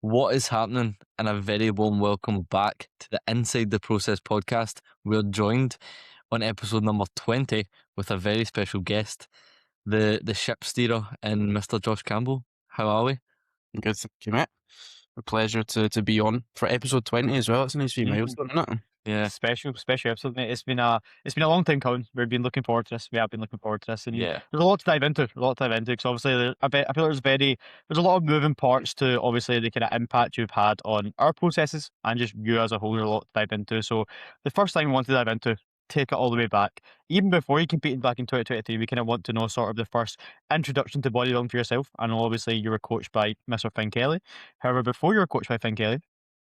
What is happening? And a very warm welcome back to the Inside the Process podcast. We're joined on episode number 20 with a very special guest, the ship steerer and Mr. Josh Campbell. How are we? Good, thank you, mate. A pleasure to be on for episode 20 as well. It's a nice wee milestone, isn't it? Yeah, Special episode, mate. It's been a long time coming. We've been looking forward to this. We have been looking forward to this, and yeah. there's a lot to dive into. Because obviously, I feel there's a lot of moving parts to obviously the kind of impact you've had on our processes and just you as a whole. There's a lot to dive into. So the first thing we want to dive into, take it all the way back, even before you competed back in 2023. We kind of want to know sort of the first introduction to bodybuilding for yourself. I know obviously you were coached by Mr. Finn Kelly. However, before you were coached by Finn Kelly,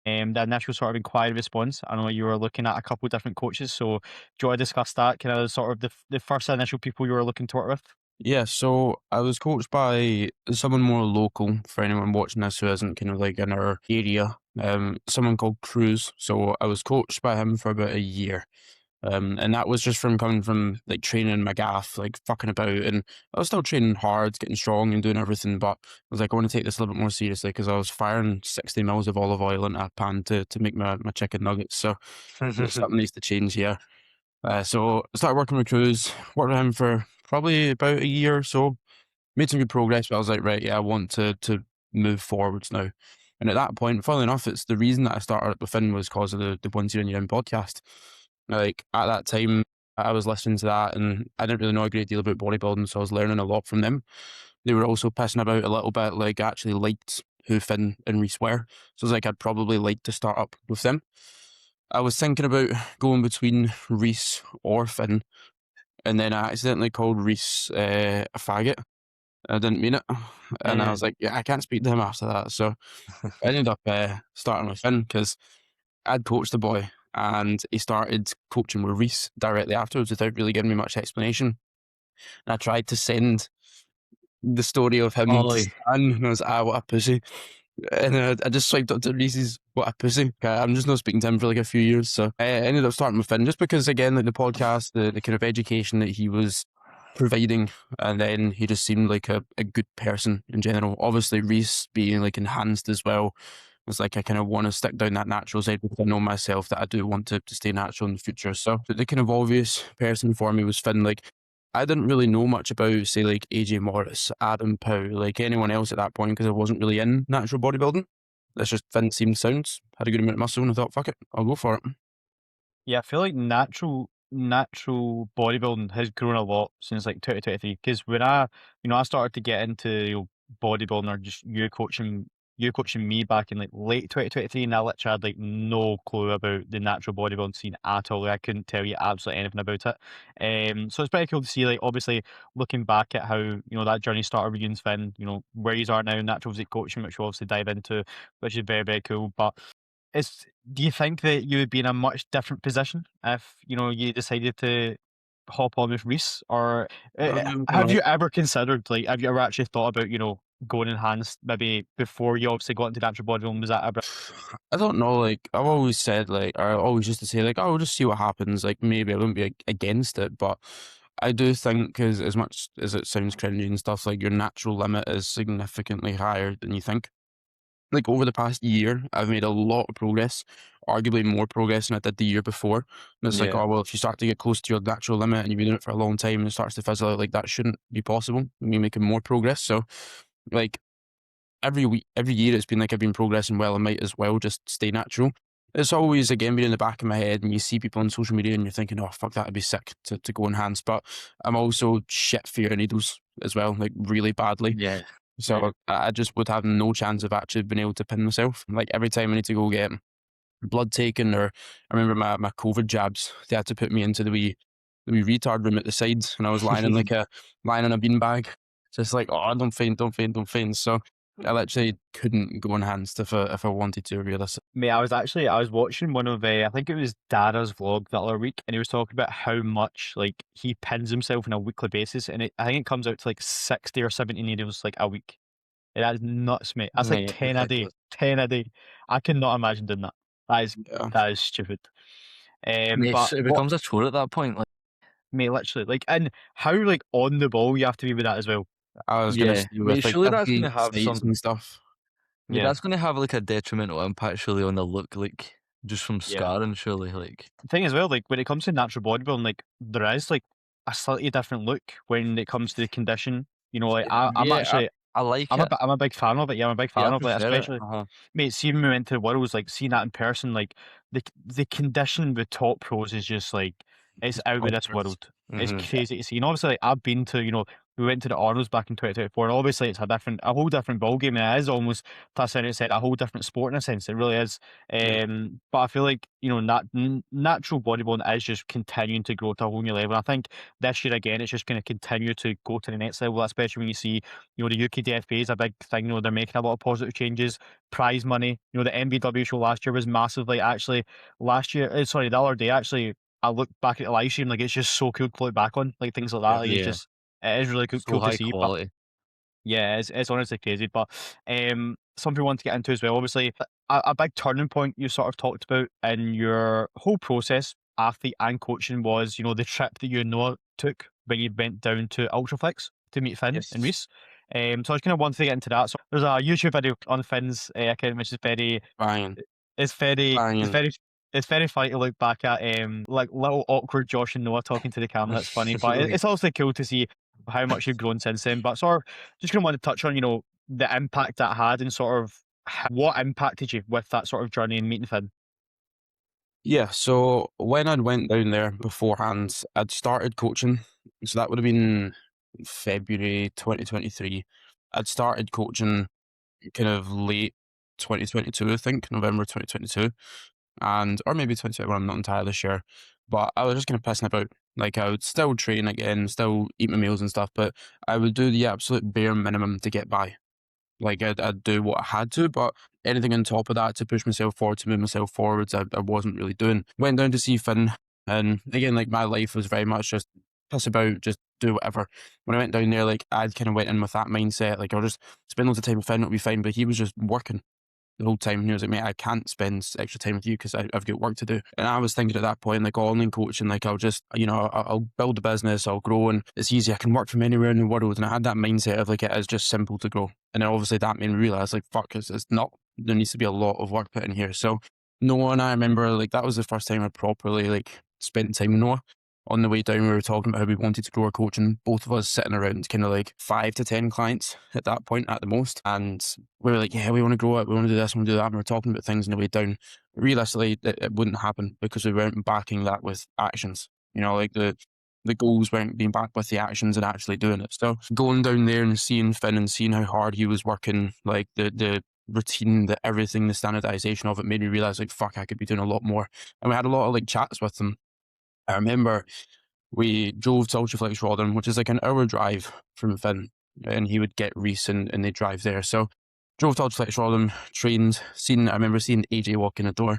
the initial sort of inquiry response, I know you were looking at a couple of different coaches, so do you want to discuss that, kind of sort of the first initial people you were looking to work with? Yeah, so I was coached by someone more local for anyone watching this who isn't kind of like in our area. Someone called Cruz. So I was coached by him for about a year. And that was just from coming from like training my gaff, like fucking about, and I was still training hard, getting strong and doing everything, but I was like, I want to take this a little bit more seriously because I was firing 60 mils of olive oil into a pan to make my chicken nuggets. So something needs to change here. So I started working with Cruz, worked with him for probably about a year or so, made some good progress, but I was like, right, yeah, I want to move forwards now. And at that point, funnily enough, it's the reason that I started with Finn was because of the One Zero in Your Own podcast. Like at that time, I was listening to that and I didn't really know a great deal about bodybuilding, so I was learning a lot from them. They were also pissing about a little bit, like I actually liked who Finn and Reese were. So I was like, I'd probably like to start up with them. I was thinking about going between Reese or Finn, and then I accidentally called Reese a faggot. I didn't mean it. And I was like, yeah, I can't speak to him after that. So I ended up starting with Finn because I'd coached the boy and he started coaching with Reese directly afterwards without really giving me much explanation. And I tried to send the story of him to Stan, and I was, what a pussy. And I just swiped up to Reese's, what a pussy. I'm just not speaking to him for like a few years. So I ended up starting with Finn just because, again, like the podcast, the kind of education that he was providing, and then he just seemed like a good person in general. Obviously, Reese being like enhanced as well was like, I kind of want to stick down that natural side because I know myself that I do want to stay natural in the future. So the kind of obvious person for me was Finn. Like, I didn't really know much about, say, like AJ Morris, Adam Pow, like anyone else at that point because I wasn't really in natural bodybuilding. That's just Finn seemed sound, had a good amount of muscle, and I thought, fuck it, I'll go for it. Yeah, I feel like natural bodybuilding has grown a lot since like 2023. Because when I started to get into bodybuilding, or just you coaching me back in like late 2023, and I literally had like no clue about the natural bodybuilding scene at all. Like, I couldn't tell you absolutely anything about it. So it's pretty cool to see, like, obviously looking back at how that journey started with you and Finn, where you are now, natural physique coaching, which we'll obviously dive into, which is very, very cool. But do you think that you would be in a much different position if you decided to hop on with Reese, or have you ever considered, like, have you ever actually thought about going enhanced maybe before you obviously got into natural bodybuilding? Was that ever? I don't know, like, I've always said, like, or I always used to say, like, oh, we'll just see what happens. Like, maybe I wouldn't be against it, but I do think, because as much as it sounds cringy and stuff, like, your natural limit is significantly higher than you think. Like, over the past year, I've made a lot of progress, arguably more progress than I did the year before. And it's like, Yeah. oh, well, if you start to get close to your natural limit and you've been doing it for a long time and it starts to fizzle out, like, that shouldn't be possible. Me making more progress. So, like, every year it's been like I've been progressing well. I might as well just stay natural. It's always, again, been in the back of my head, and you see people on social media and you're thinking, oh, fuck, that'd be sick to go enhanced. But I'm also shit fear of needles as well, like really badly. Yeah. So I just would have no chance of actually being able to pin myself. Like, every time I need to go get blood taken, or I remember my COVID jabs, they had to put me into the wee retard room at the side, and I was lying in lying in a beanbag. So it's like, oh, don't faint. So I literally couldn't go enhanced if I wanted to, realistically. Mate, I was watching one of I think it was Dada's vlog the other week, and he was talking about how much, like, he pins himself on a weekly basis, and I think it comes out to like 60 or 70 needles like a week. That is nuts, mate. That's like Mate, 10 a day. 10 a day. I cannot imagine doing that. Yeah. That is stupid. Mate, it becomes a chore at that point. Like, Mate, literally, like, and how, like, on the ball you have to be with that as well. I was gonna yeah, say mate, with like surely that's going to every have sites some. and stuff. I mean, Yeah. that's going to have like a detrimental impact surely on the look, like just from Yeah. scarring, surely. Like, The thing as well, like when it comes to natural bodybuilding, like there is like a slightly different look when it comes to the condition. You know, like I'm yeah, actually I like it. I'm a big fan of it. Yeah, I'm a big Yeah, fan I of it, prefer it. especially mate. Seeing when we went to the Worlds, like seeing that in person, like the condition with top pros is just like it's It's out of this bonkers. world. It's Mm-hmm. crazy to see. And obviously, like, I've been to we went to the Arnold's back in 2024, and obviously it's a whole different ball game, and it is almost plus I said a whole different sport in a sense. It really is. But I feel like natural bodybuilding is just continuing to grow to a whole new level. I think this year again, it's just going to continue to go to the next level, especially when you see the UKDFA is a big thing. They're making a lot of positive changes. Prize money. The MBW show last year was massive. Like actually, last year, sorry, the other day actually, I looked back at the live stream. Like it's just so cool to look back on. Like things like that. Like Yeah, it is really so cool to high see. But quality. yeah, it's honestly crazy. But something we want to get into as well. Obviously, a big turning point you sort of talked about in your whole process, athlete and coaching, was the trip that you and Noah took when you went down to Ultraflex to meet Finn and Yes. Reese. So I was kind of wanting to get into that. So there's a YouTube video on Finn's account, which is very, Banging. it's very, it's Banging. very, it's very funny to look back at, like little awkward Josh and Noah talking to the camera. It's funny, but it's also cool to see how much you've grown since then. But sort of just kind of want to touch on, the impact that had and sort of what impacted you with that sort of journey and meeting Finn. Yeah, so when I went down there beforehand, I'd started coaching. So that would have been February 2023. I'd started coaching kind of late 2022, I think, November 2022, or maybe 2021, I'm not entirely sure. But I was just kind of pissing about. Like I would still train again, still eat my meals and stuff, but I would do the absolute bare minimum to get by. Like I'd do what I had to, but anything on top of that to push myself forward, to move myself forwards, I wasn't really doing. Went down to see Finn, and again, like my life was very much just piss about, just do whatever. When I went down there, like I kind of went in with that mindset, like I'll just spend loads of time with Finn, it'll be fine. But he was just working the whole time. And he was like, mate, I can't spend extra time with you because I've got work to do. And I was thinking at that point, like online coaching, like I'll just, I'll build a business, I'll grow, and it's easy. I can work from anywhere in the world. And I had that mindset of like, it is just simple to grow. And then obviously that made me realize like, fuck, it's not, there needs to be a lot of work put in here. So Noah and I remember like, that was the first time I properly like spent time with Noah. On the way down, we were talking about how we wanted to grow our coaching, both of us sitting around kind of like 5 to 10 clients at that point at the most. And we were like, yeah, we want to grow it. We want to do this, we want to do that. And we were talking about things on the way down. Realistically, it wouldn't happen because we weren't backing that with actions. Like the goals weren't being backed with the actions and actually doing it. So going down there and seeing Finn and seeing how hard he was working, like the routine, the everything, the standardization of it made me realize like, fuck, I could be doing a lot more. And we had a lot of like chats with them. I remember we drove to Ultraflex Rodham, which is like an hour drive from Finn, and he would get Reese and they drive there. So drove to Ultraflex Rodham, trained, I remember seeing AJ walk in the door.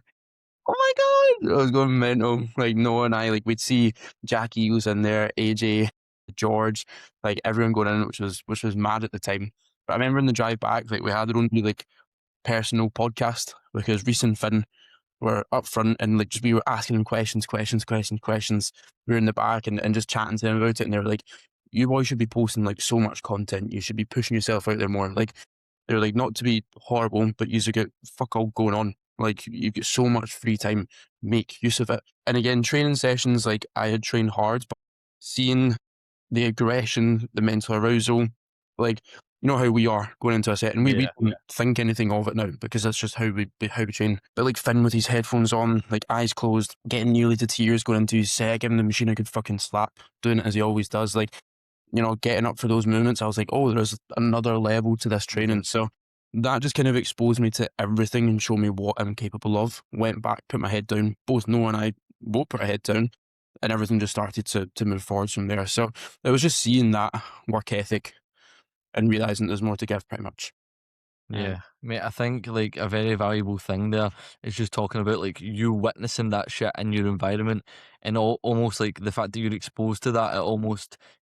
Oh my God, I was going mental. Like Noah and I, like we'd see Jackie was in there, AJ, George, like everyone going in, which was mad at the time. But I remember in the drive back, like we had our own like personal podcast because Reese and Finn were up front and like just we were asking them questions. We were in the back and just chatting to them about it, and they were like, "You boys should be posting like so much content. You should be pushing yourself out there more." Like they were like, not to be horrible, but you get fuck all going on. Like you get so much free time, make use of it. And again, training sessions, like I had trained hard, but seeing the aggression, the mental arousal, like how we are going into a set, and we don't think anything of it now because that's just how we train. But like Finn with his headphones on, like eyes closed, getting nearly to tears going into his set, giving the machine a good fucking slap, doing it as he always does, like getting up for those movements. I was like, oh, there's another level to this training. So that just kind of exposed me to everything and showed me what I'm capable of. Went back, put my head down. Both Noah and I both put our head down, and everything just started to move forward from there. So it was just seeing that work ethic and realizing there's more to give, pretty much. Yeah, mate, I think like a very valuable thing there is just talking about like you witnessing that shit in your environment, and almost like the fact that you're exposed to that,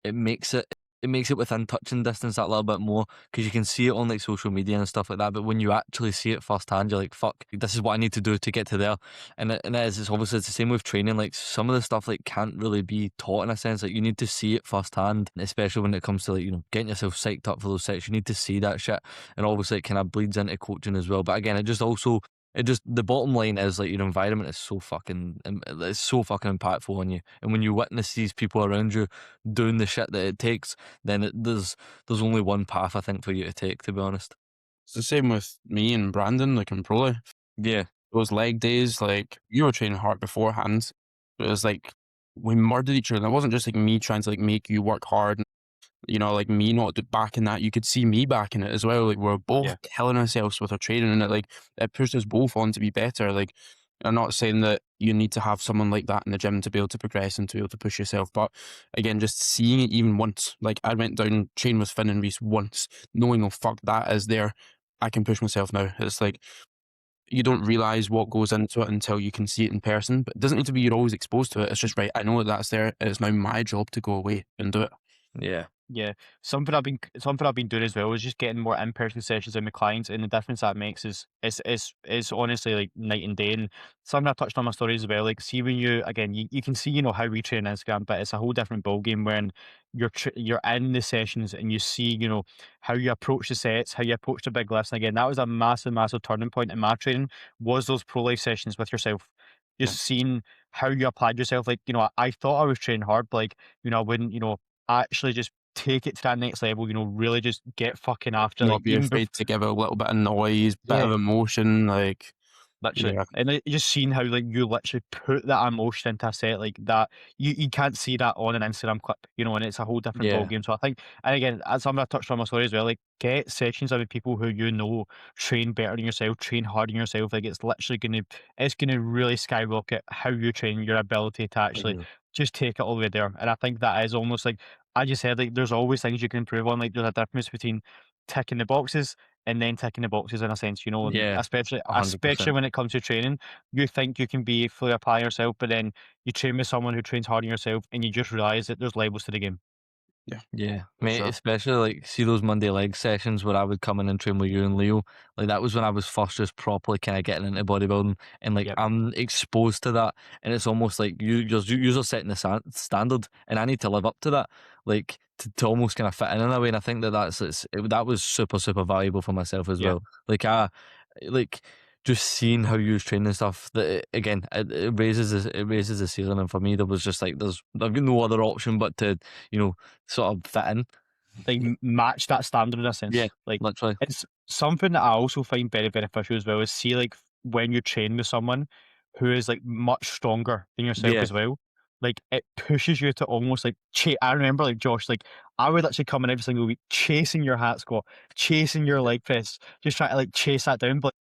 it makes it it makes it within touching distance that little bit more, because you can see it on like social media and stuff like that, but when you actually see it firsthand, you're like, fuck, this is what I need to do to get to there. And it's obviously it's the same with training. Like some of the stuff like can't really be taught in a sense. Like you need to see it firsthand, especially when it comes to like, you know, getting yourself psyched up for those sets. You need to see that shit, and obviously it kind of bleeds into coaching as well. But again, the bottom line is like your environment is it's so fucking impactful on you, and when you witness these people around you doing the shit that it takes, then there's only one path I think for you to take, to be honest. It's the same with me and Brandon, like in Pro Life. Yeah, Those leg days, like you were training hard beforehand, but it was like we murdered each other. And it wasn't just like me trying to like make you work hard, you know, like me not backing that. You could see me backing it as well. Like we're both Yeah. killing ourselves with our training, and it pushed us both on to be better. Like I'm not saying that you need to have someone like that in the gym to be able to progress and to be able to push yourself, but again, just seeing it even once. Like I went down train with Finn and Reese once, knowing, oh fuck, that is there. I can push myself now. It's like you don't realize what goes into it until you can see it in person. But it doesn't need to be you're always exposed to it. It's just, right, I know that that's there. It's now my job to go away and do it. yeah, Yeah, something I've been doing as well is just getting more in-person sessions with my clients, and the difference that makes is honestly like night and day. And something I touched on my stories as well. Like, see when you can see how we train on Instagram, but it's a whole different ballgame when you're in the sessions and you see how you approach the sets, how you approach the big lifts. And again, that was a massive turning point in my training. Was those pro life sessions with yourself, Yeah. just seeing how you applied yourself. Like I thought I was training hard, but like I wouldn't actually just take it to that next level, really just get fucking after, like, Not be even afraid to give a little bit of noise, bit of yeah, emotion, like, literally. yeah. And like, just seeing how like you literally put that emotion into a set like that, you can't see that on an Instagram clip, and it's a whole different yeah, ballgame. So I think, and again, as something I touched on my story as well, like get sessions with people who train better than yourself, train harder than yourself. Like it's gonna really skyrocket how you train, your ability to actually Mhm. just take it all the way there. And I think that is almost like I just said, like there's always things you can improve on. Like there's a difference between ticking the boxes and then ticking the boxes in a sense, and yeah, especially 100%. when it comes to training, you think you can be fully applying yourself, but then you train with someone who trains harder than yourself, and you just realize that there's levels to the game. Yeah, Yeah, for mate, sure. especially like see those Monday leg sessions where I would come in and train with you and Leo. Like that was when I was first just properly kind of getting into bodybuilding, and like Yep. I'm exposed to that, and it's almost like you're setting the standard, and I need to live up to that, like to almost kind of fit in a way. And I think that was super valuable for myself as Yeah. well. Like just seeing how you was training and stuff, that again it raises the ceiling, and for me there was just like I've got no other option but to sort of fit in. Like match that standard in a Yeah, sense. Like literally. it's something that I also find very beneficial as well is see like when you train with someone who is like much stronger than yourself Yeah, as well. Like it pushes you to almost like I remember like Josh, like I would actually come in every single week chasing your hat squat, chasing your leg press, just trying to like chase that down. But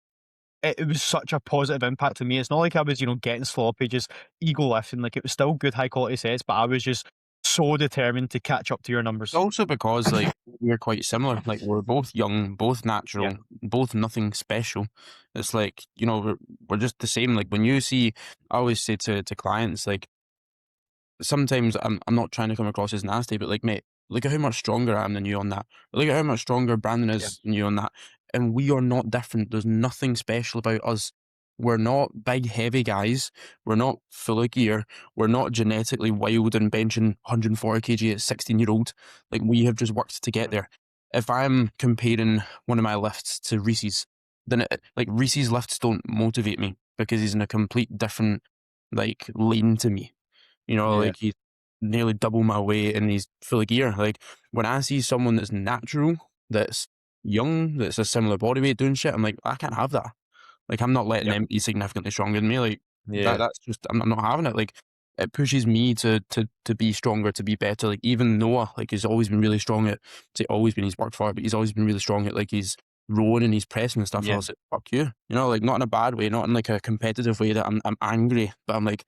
it was such a positive impact to me. It's not like I was, getting sloppy, just ego lifting. Like it was still good, high quality sets, but I was just so determined to catch up to your numbers. Also because, like, we're quite similar. Like, we're both young, both Yeah, natural, both nothing special. It's like, we're just the same. Like, when you see, I always say to clients, like, sometimes I'm not trying to come across as nasty, but like, mate, look at how much stronger I am than you on that. Look at how much stronger Brandon yeah, is than you on that. And we are not different. There's nothing special about us. We're not big, heavy guys. We're not full of gear. We're not genetically wild and benching 140 kg at 16-year-old. Like, we have just worked to get mhm, there. If I'm comparing one of my lifts to Reese's, then like Reese's lifts don't motivate me because he's in a complete different like lane to me. yeah, Like he's nearly double my weight and he's full of gear. Like when I see someone that's natural, that's young, that's a similar body weight doing shit, I'm like, I can't have that. Like I'm not letting yep, them be significantly stronger than me. Like yeah, that's just I'm not having it. Like it pushes me to be stronger, to be better. Like even Noah, like he's always been really strong at say always been he's worked for it, but he's always been really strong at like he's rowing and he's pressing and stuff. I yeah, was like, fuck you. Like not in a bad way, not in like a competitive way that I'm angry, but I'm like,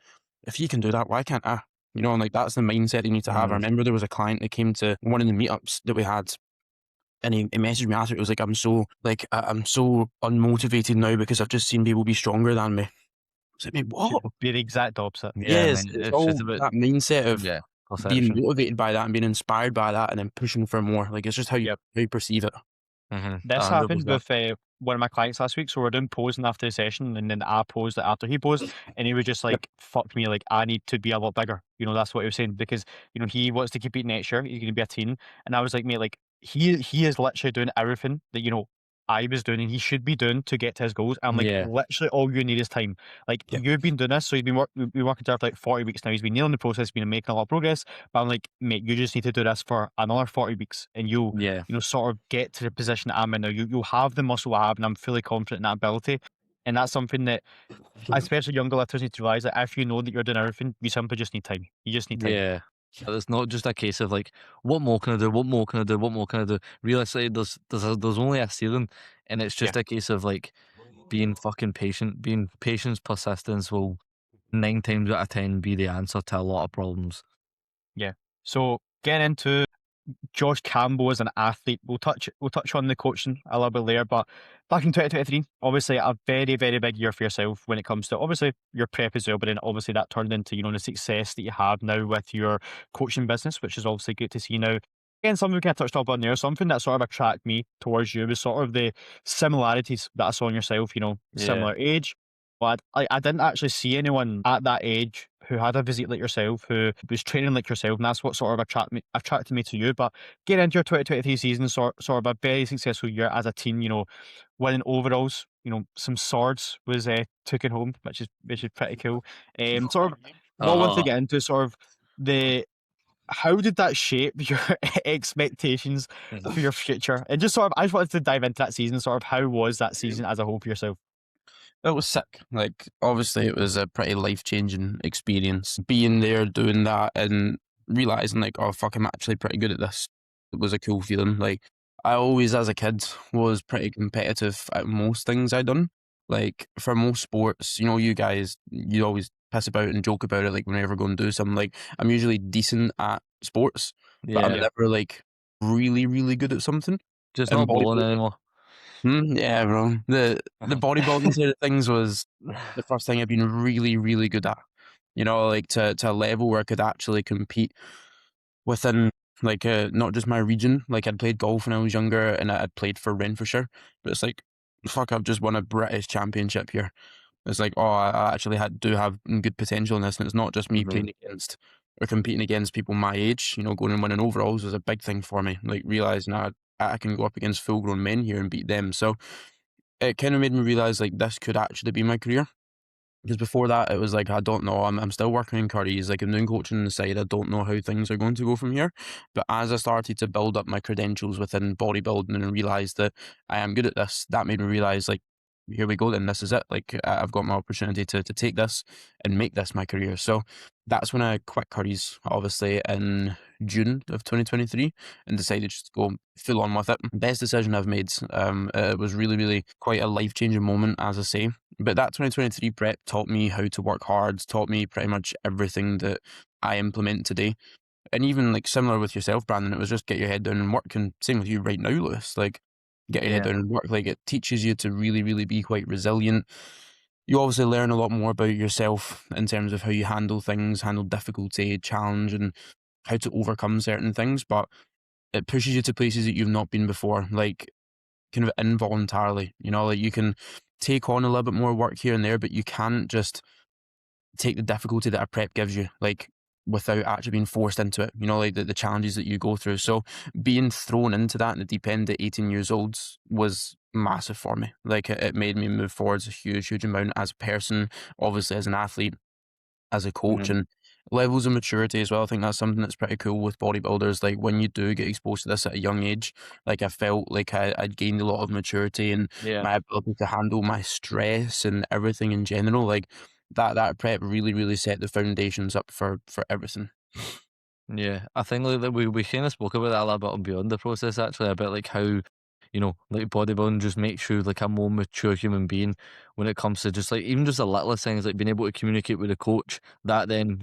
if you can do that, why can't I? And like that's the mindset you need to have. I mm, remember there was a client that came to one of the meetups that we had, and he messaged me after. It was like, I'm so unmotivated now because I've just seen people be stronger than me. I was like, mate, should what? be the exact opposite. yeah, Yes, man. it's It's just all about that mindset of yeah, being perception. motivated by that and being inspired by that and then pushing for more. Like, it's just how Yep. you perceive it. This happened 100%. with one of my clients last week. So we're doing posing after the session, and then I posed after he posed, and he was just Yep. like, "Fuck me, like I need to be a lot bigger." That's what he was saying, because he wants to compete next year. He's going to be a teen, and I was like, "Mate, like he is literally doing everything that I was doing, and he should be doing to get to his goals." I'm like, Yeah. literally, all you need is time. Like Yep. you've been doing this, so we've been working together for like 40 weeks now. He's been nailing the process, been making a lot of progress. But I'm like, mate, you just need to do this for another 40 weeks, and you'll Yeah. sort of get to the position that I'm in now. You'll have the muscle I have, and I'm fully confident in that ability. And that's something that, especially younger lifters, need to realize that if you know that you're doing everything, you simply just need time. You just need time. Yeah. It's not just a case of like, what more can I do? What more can I do? What more can I do? Realistically, there's only a ceiling, and it's Yeah. just a case of like being fucking patient. Being patience, persistence will 9 times out of 10 be the answer to a lot of problems. Yeah. So getting into Josh Campbell as an athlete, we'll touch on the coaching a little bit later. But back in 2023, obviously a very, very big year for yourself when it comes to obviously your prep as well. But then obviously that turned into the success that you have now with your coaching business, which is obviously good to see now. Again, something we kind of touched on there. Something that sort of attracted me towards you was sort of the similarities that I saw in yourself. Yeah. Similar age. But I didn't actually see anyone at that age who had a physique like yourself, who was training like yourself, and that's what sort of attracted me to you. But getting into your 2023 season, sort of a very successful year as a teen, winning overalls, some swords was taken home, which is pretty cool. Sort of what I want to get into sort of how did that shape your expectations for your future? And just sort of, I just wanted to dive into that season, sort of how was that season as a whole for yourself? It was sick. Like, obviously, it was a pretty life changing experience. Being there, doing that, and realizing, like, oh, fuck, I'm actually pretty good at this. It was a cool feeling. Like, I always, as a kid, was pretty competitive at most things I done. Like, for most sports, you guys, you always piss about and joke about it, like, when I ever go and do something. Like, I'm usually decent at sports, but I'm Yeah. never, like, really, really good at something. Just And not bowling bodybuilding, anymore. yeah, bro. The bodybuilding side of things was the first thing I've been really, really good at. Like to a level where I could actually compete within like not just my region. Like, I'd played golf when I was younger and I'd played for Renfrewshire, but it's like, fuck, I've just won a British championship here. It's like, oh, I actually do have good potential in this, and it's not just me playing against or competing against people my age. Going and winning overalls was a big thing for me. Like, realizing I can go up against full grown men here and beat them. So it kind of made me realize, like, this could actually be my career. Because before that, it was like, I don't know. I'm still working in Curry's. Like, I'm doing coaching on the side. I don't know how things are going to go from here. But as I started to build up my credentials within bodybuilding and realized that I am good at this, that made me realize, like, here we go. Then this is it. Like, I've got my opportunity to take this and make this my career. So that's when I quit Curry's, obviously in June of 2023, and decided just to go full on with it. Best decision I've made. It was really, really quite a life changing moment, as I say. But that 2023 prep taught me how to work hard, taught me pretty much everything that I implement today. And even like similar with yourself, Brandon, it was just get your head down and work. And same with you right now, Lewis. Like, get your head Yeah. down and work. Like, it teaches you to really, really be quite resilient. You obviously learn a lot more about yourself in terms of how you handle things, handle difficulty, challenge, and how to overcome certain things. But it pushes you to places that you've not been before. Like, kind of involuntarily, like, you can take on a little bit more work here and there, but you can't just take the difficulty that a prep gives you, like, without actually being forced into it, like the challenges that you go through. So being thrown into that in the deep end at 18 years old was massive for me. Like, it made me move forwards a huge, huge amount as a person, obviously as an athlete, as a coach, and levels of maturity as well. I think that's something that's pretty cool with bodybuilders. Like, when you do get exposed to this at a young age, like, I felt like I'd gained a lot of maturity and Yeah. my ability to handle my stress and everything in general. Like, that prep really, really set the foundations up for everything. Yeah, I think like that we kind of spoke about that a little bit on Beyond the Process, actually, about like how, like bodybuilding just makes you like a more mature human being when it comes to just like even just the littlest things, like being able to communicate with the coach. That then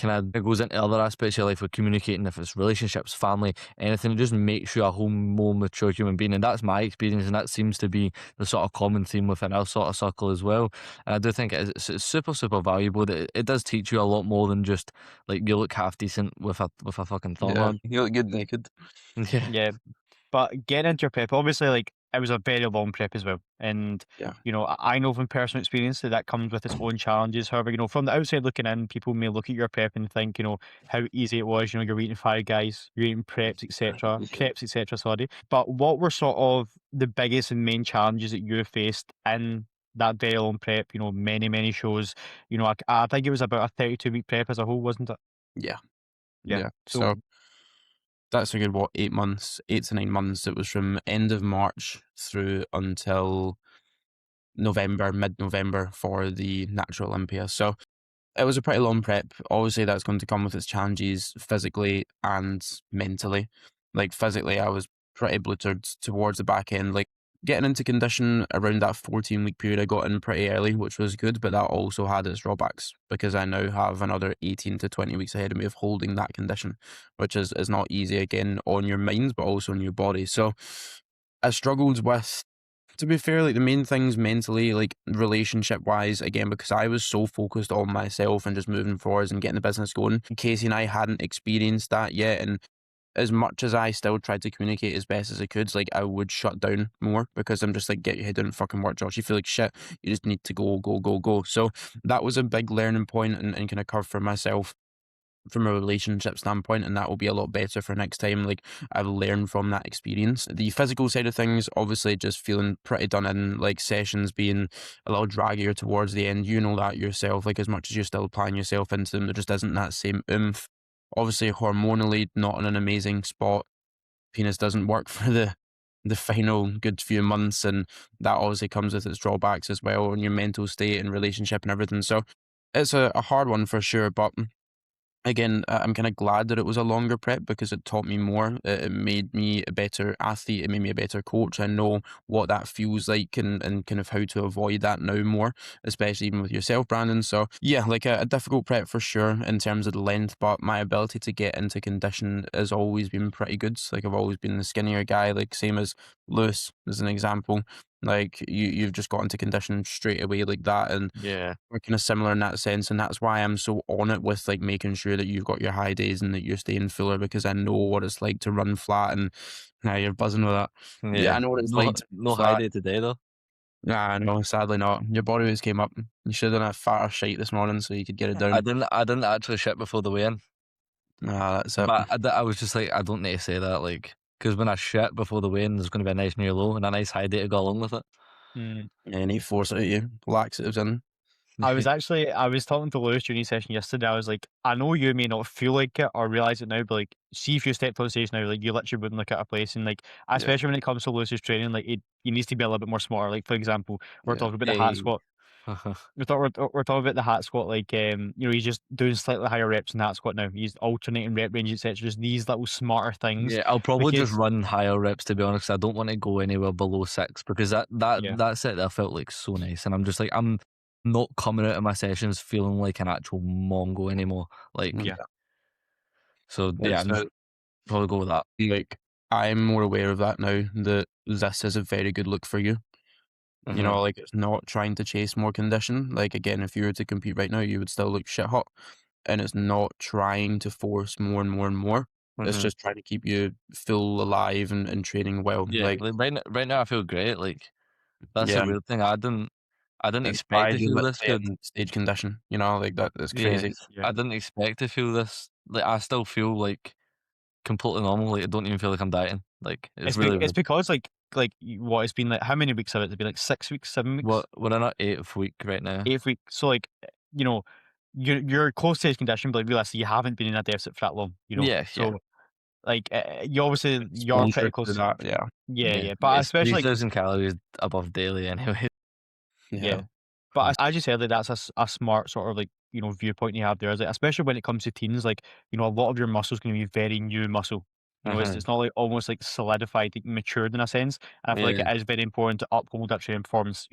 it goes into other aspects of your life with communicating, if it's relationships, family, anything. It just makes you a whole more mature human being, and that's my experience, and that seems to be the sort of common theme within our sort of circle as well. And I do think it's super super valuable. That it does teach you a lot more than just like you look half decent with a fucking thong Yeah, on. you look good naked. Yeah. Yeah. But getting into your prep, obviously, like it was a very long prep as well. And, Yeah. I know from personal experience that that comes with its own challenges. However, from the outside looking in, people may look at your prep and think, how easy it was. You're eating Five Guys, you're eating crepes, etc. Sorry. But what were sort of the biggest and main challenges that you faced in that very long prep? Many, many shows. I think it was about a 32-week prep as a whole, wasn't it? Yeah. Yeah. Yeah. So, So that's a good, what, 8 months, 8 to 9 months. It was from end of March through until November, mid-November for the Natural Olympia. So it was a pretty long prep. Obviously, that's going to come with its challenges physically and mentally. Like physically, I was pretty bluttered towards the back end. Like getting into condition around that 14-week period, I got in pretty early, which was good, but that also had its drawbacks because I now have another 18 to 20 weeks ahead of me of holding that condition, which is not easy again on your minds, but also on your body. So I struggled with, to be fair, like the main things mentally, like relationship wise, again, because I was so focused on myself and just moving forwards and getting the business going. Casey and I hadn't experienced that yet. And as much as I still tried to communicate as best as I could, like I would shut down more because I'm just like, get your head down and fucking work, Josh. You feel like shit. You just need to go, go, go, go. So that was a big learning point and kind of curve for myself from a relationship standpoint, and that will be a lot better for next time. Like I've learned from that experience. The physical side of things, obviously just feeling pretty done in, like sessions being a little draggier towards the end. You know that yourself, like as much as you're still applying yourself into them, there just isn't that same oomph. Obviously hormonally not in an amazing spot. Penis doesn't work for the final good few months, and that obviously comes with its drawbacks as well on your mental state and relationship and everything. So it's a hard one for sure, but again, I'm kind of glad that it was a longer prep because it taught me more. It made me a better athlete. It made me a better coach. I know what that feels like and kind of how to avoid that now more, especially even with yourself, Brandon. So yeah, like a difficult prep for sure in terms of the length, but my ability to get into condition has always been pretty good. Like I've always been the skinnier guy, like same as Lewis as an example. Like you've just got into condition straight away like that, and Yeah. we're kind of similar in that sense, and that's why I'm so on it with like making sure that you've got your high days and that you're staying fuller because I know what it's like to run flat. And now you're buzzing with that. Yeah, Yeah. I know what it's No, like to run no high flat. day today though. Nah, no, sadly not. Your body weight came up. You should have done a fatter shite this morning so you could get it down. I didn't actually shit before the weigh-in, Nah, that's it. but I was just like, I don't need to say that, like, because when I shit before the weigh-in, there's going to be a nice new low and a nice high day to go along with it. mm. Yeah, you need to force it at you. Laxatives in. I was talking to Lewis during his session yesterday. I was like, I know you may not feel like it or realize it now, but like, see if you stepped on stage now, like you literally wouldn't look at a place. And like, Yeah, especially when it comes to Lewis's training, like he needs to be a little bit more smarter. Like, for example, we're yeah. talking about the hat Hey. squat. We're talking about the hat squat, like he's just doing slightly higher reps in the hat squat now. He's alternating rep range, etc. Just these little smarter things. Yeah, I'll probably just Because run higher reps to be honest. 'Cause I don't want to go anywhere below 6 because yeah, that set there felt like so nice, and I'm just like I'm not coming out of my sessions feeling like an actual mongo anymore. Like, yeah, Yeah. so yeah, It's I'm just probably go with that. like I'm more aware of that now that this is a very good look for you. You Hmm. know, like it's not trying to chase more condition. Like again, if you were to compete right now, you would still look shit hot. And it's not trying to force more and more and more. It's Hmm. just trying to keep you full alive and training well. Yeah, Like like right now I feel great. Like that's a yeah, weird thing. I didn't it's expect why to you feel this literally good. in stage condition. You know, like that's Yeah, crazy. yeah. I didn't expect to feel this. Like I still feel like completely normal. Like I don't even feel like I'm dieting. Like it's really It's weird. because what it's been like. How many weeks of it? It's been like 6 weeks, 7 weeks. We're in our 8th week right now. 8th week. So like, you know, you're close to his condition, but like, realistically, you haven't been in that deficit for that long. Yeah, yeah. So like, you're pretty Exposure to close. that, yeah. Yeah, Yeah, yeah. But it's especially like, 3,000 calories above daily anyway. yeah. Yeah. But as you said, like that's a smart sort of like viewpoint you have there. Is like, especially when it comes to teens, like a lot of your muscle is going to be very new muscle. Mhm. It's not like almost like solidified, like, matured in a sense. And I feel like Yeah. it is very important to uphold that training performance.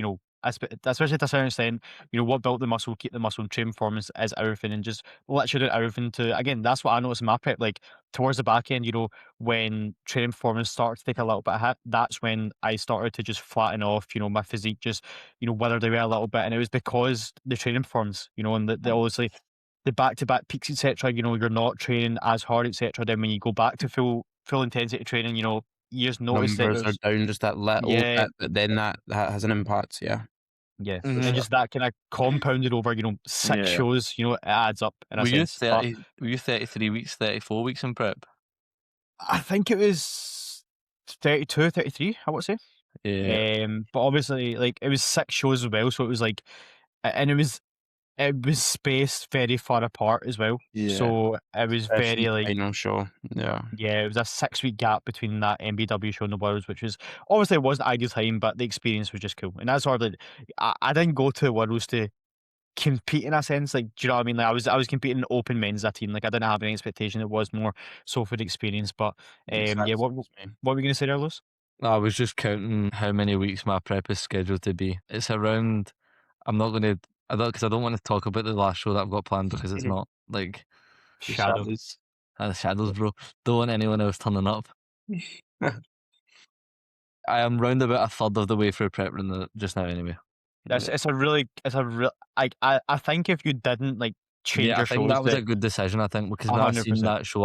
especially to a certain extent, what built the muscle, keep the muscle, and train performance is everything, and just literally do everything to, again, that's what I noticed in my prep, like, towards the back end, when training performance started to take a little bit of hit, that's when I started to just flatten off, my physique just, withered away a little bit, and it was because the training performance, and the obviously the back-to-back peaks, etc., you're not training as hard, etc., then when you go back to full intensity training, you just notice that Numbers are there's, down just that little yeah, bit, but then that has an impact. Yeah, yeah, for and Mhm. sure. just that kind of compounded over, 6 Yeah. shows, it adds up in a Were you sense. But 33 weeks, 34 weeks in prep? I think it was 32, 33, I would say. Yeah. But obviously, like, it was 6 shows as well, so it was like, and it was spaced very far apart as well. Yeah. So it was Especially very like, final show. Yeah. yeah, it was a 6-week gap between that MBW show and the Worlds, which was obviously it wasn't ideal time, but the experience was just cool. And that's sort of like, I didn't go to the Worlds to compete in a sense. Like, do you know what I mean? Like, I was competing in open men's as a team. Like, I didn't have any expectation. It was more so for the experience. But yeah, Exact what same as me. what were we gonna say there, Lewis? I was just counting how many weeks my prep is scheduled to be. It's around. I'm not going to. I don't because I don't want to talk about the last show that I've got planned because it's not like The Shadow. shadows. the shadows, bro. Don't want anyone else turning up. I am round about a third of the way through prep run just now, anyway. I think if you didn't like change Yeah, I your think shows, that was a that good decision. I think because when I seen 100%. that show,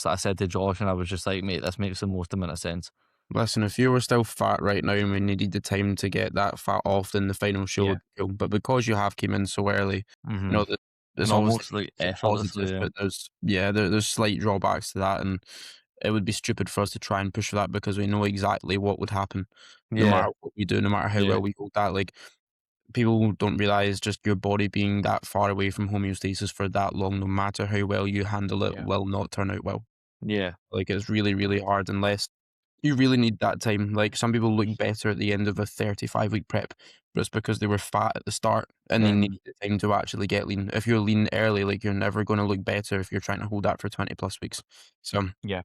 I said to Josh, and I was just like, mate, this makes the most amount of sense. Listen, if you were still fat right now and we needed the time to get that fat off, then the final show Yeah. would be cool. But because you have came in so early, Mm-hmm. there's And obviously almost like a effortlessly. positive, Yeah. but there's slight drawbacks to that, and it would be stupid for us to try and push for that because we know exactly what would happen, no Yeah. matter what we do, no matter how Yeah. well we hold that. Like people don't realize just your body being that far away from homeostasis for that long, no matter how well you handle it, Yeah. will not turn out well. Yeah. Like it's really, really hard unless you really need that time. Like some people look better at the end of a 35-week prep, but it's because they were fat at the start and they need Mhm. the time to actually get lean. If you're lean early, like you're never going to look better if you're trying to hold that for 20 plus weeks. So Yeah.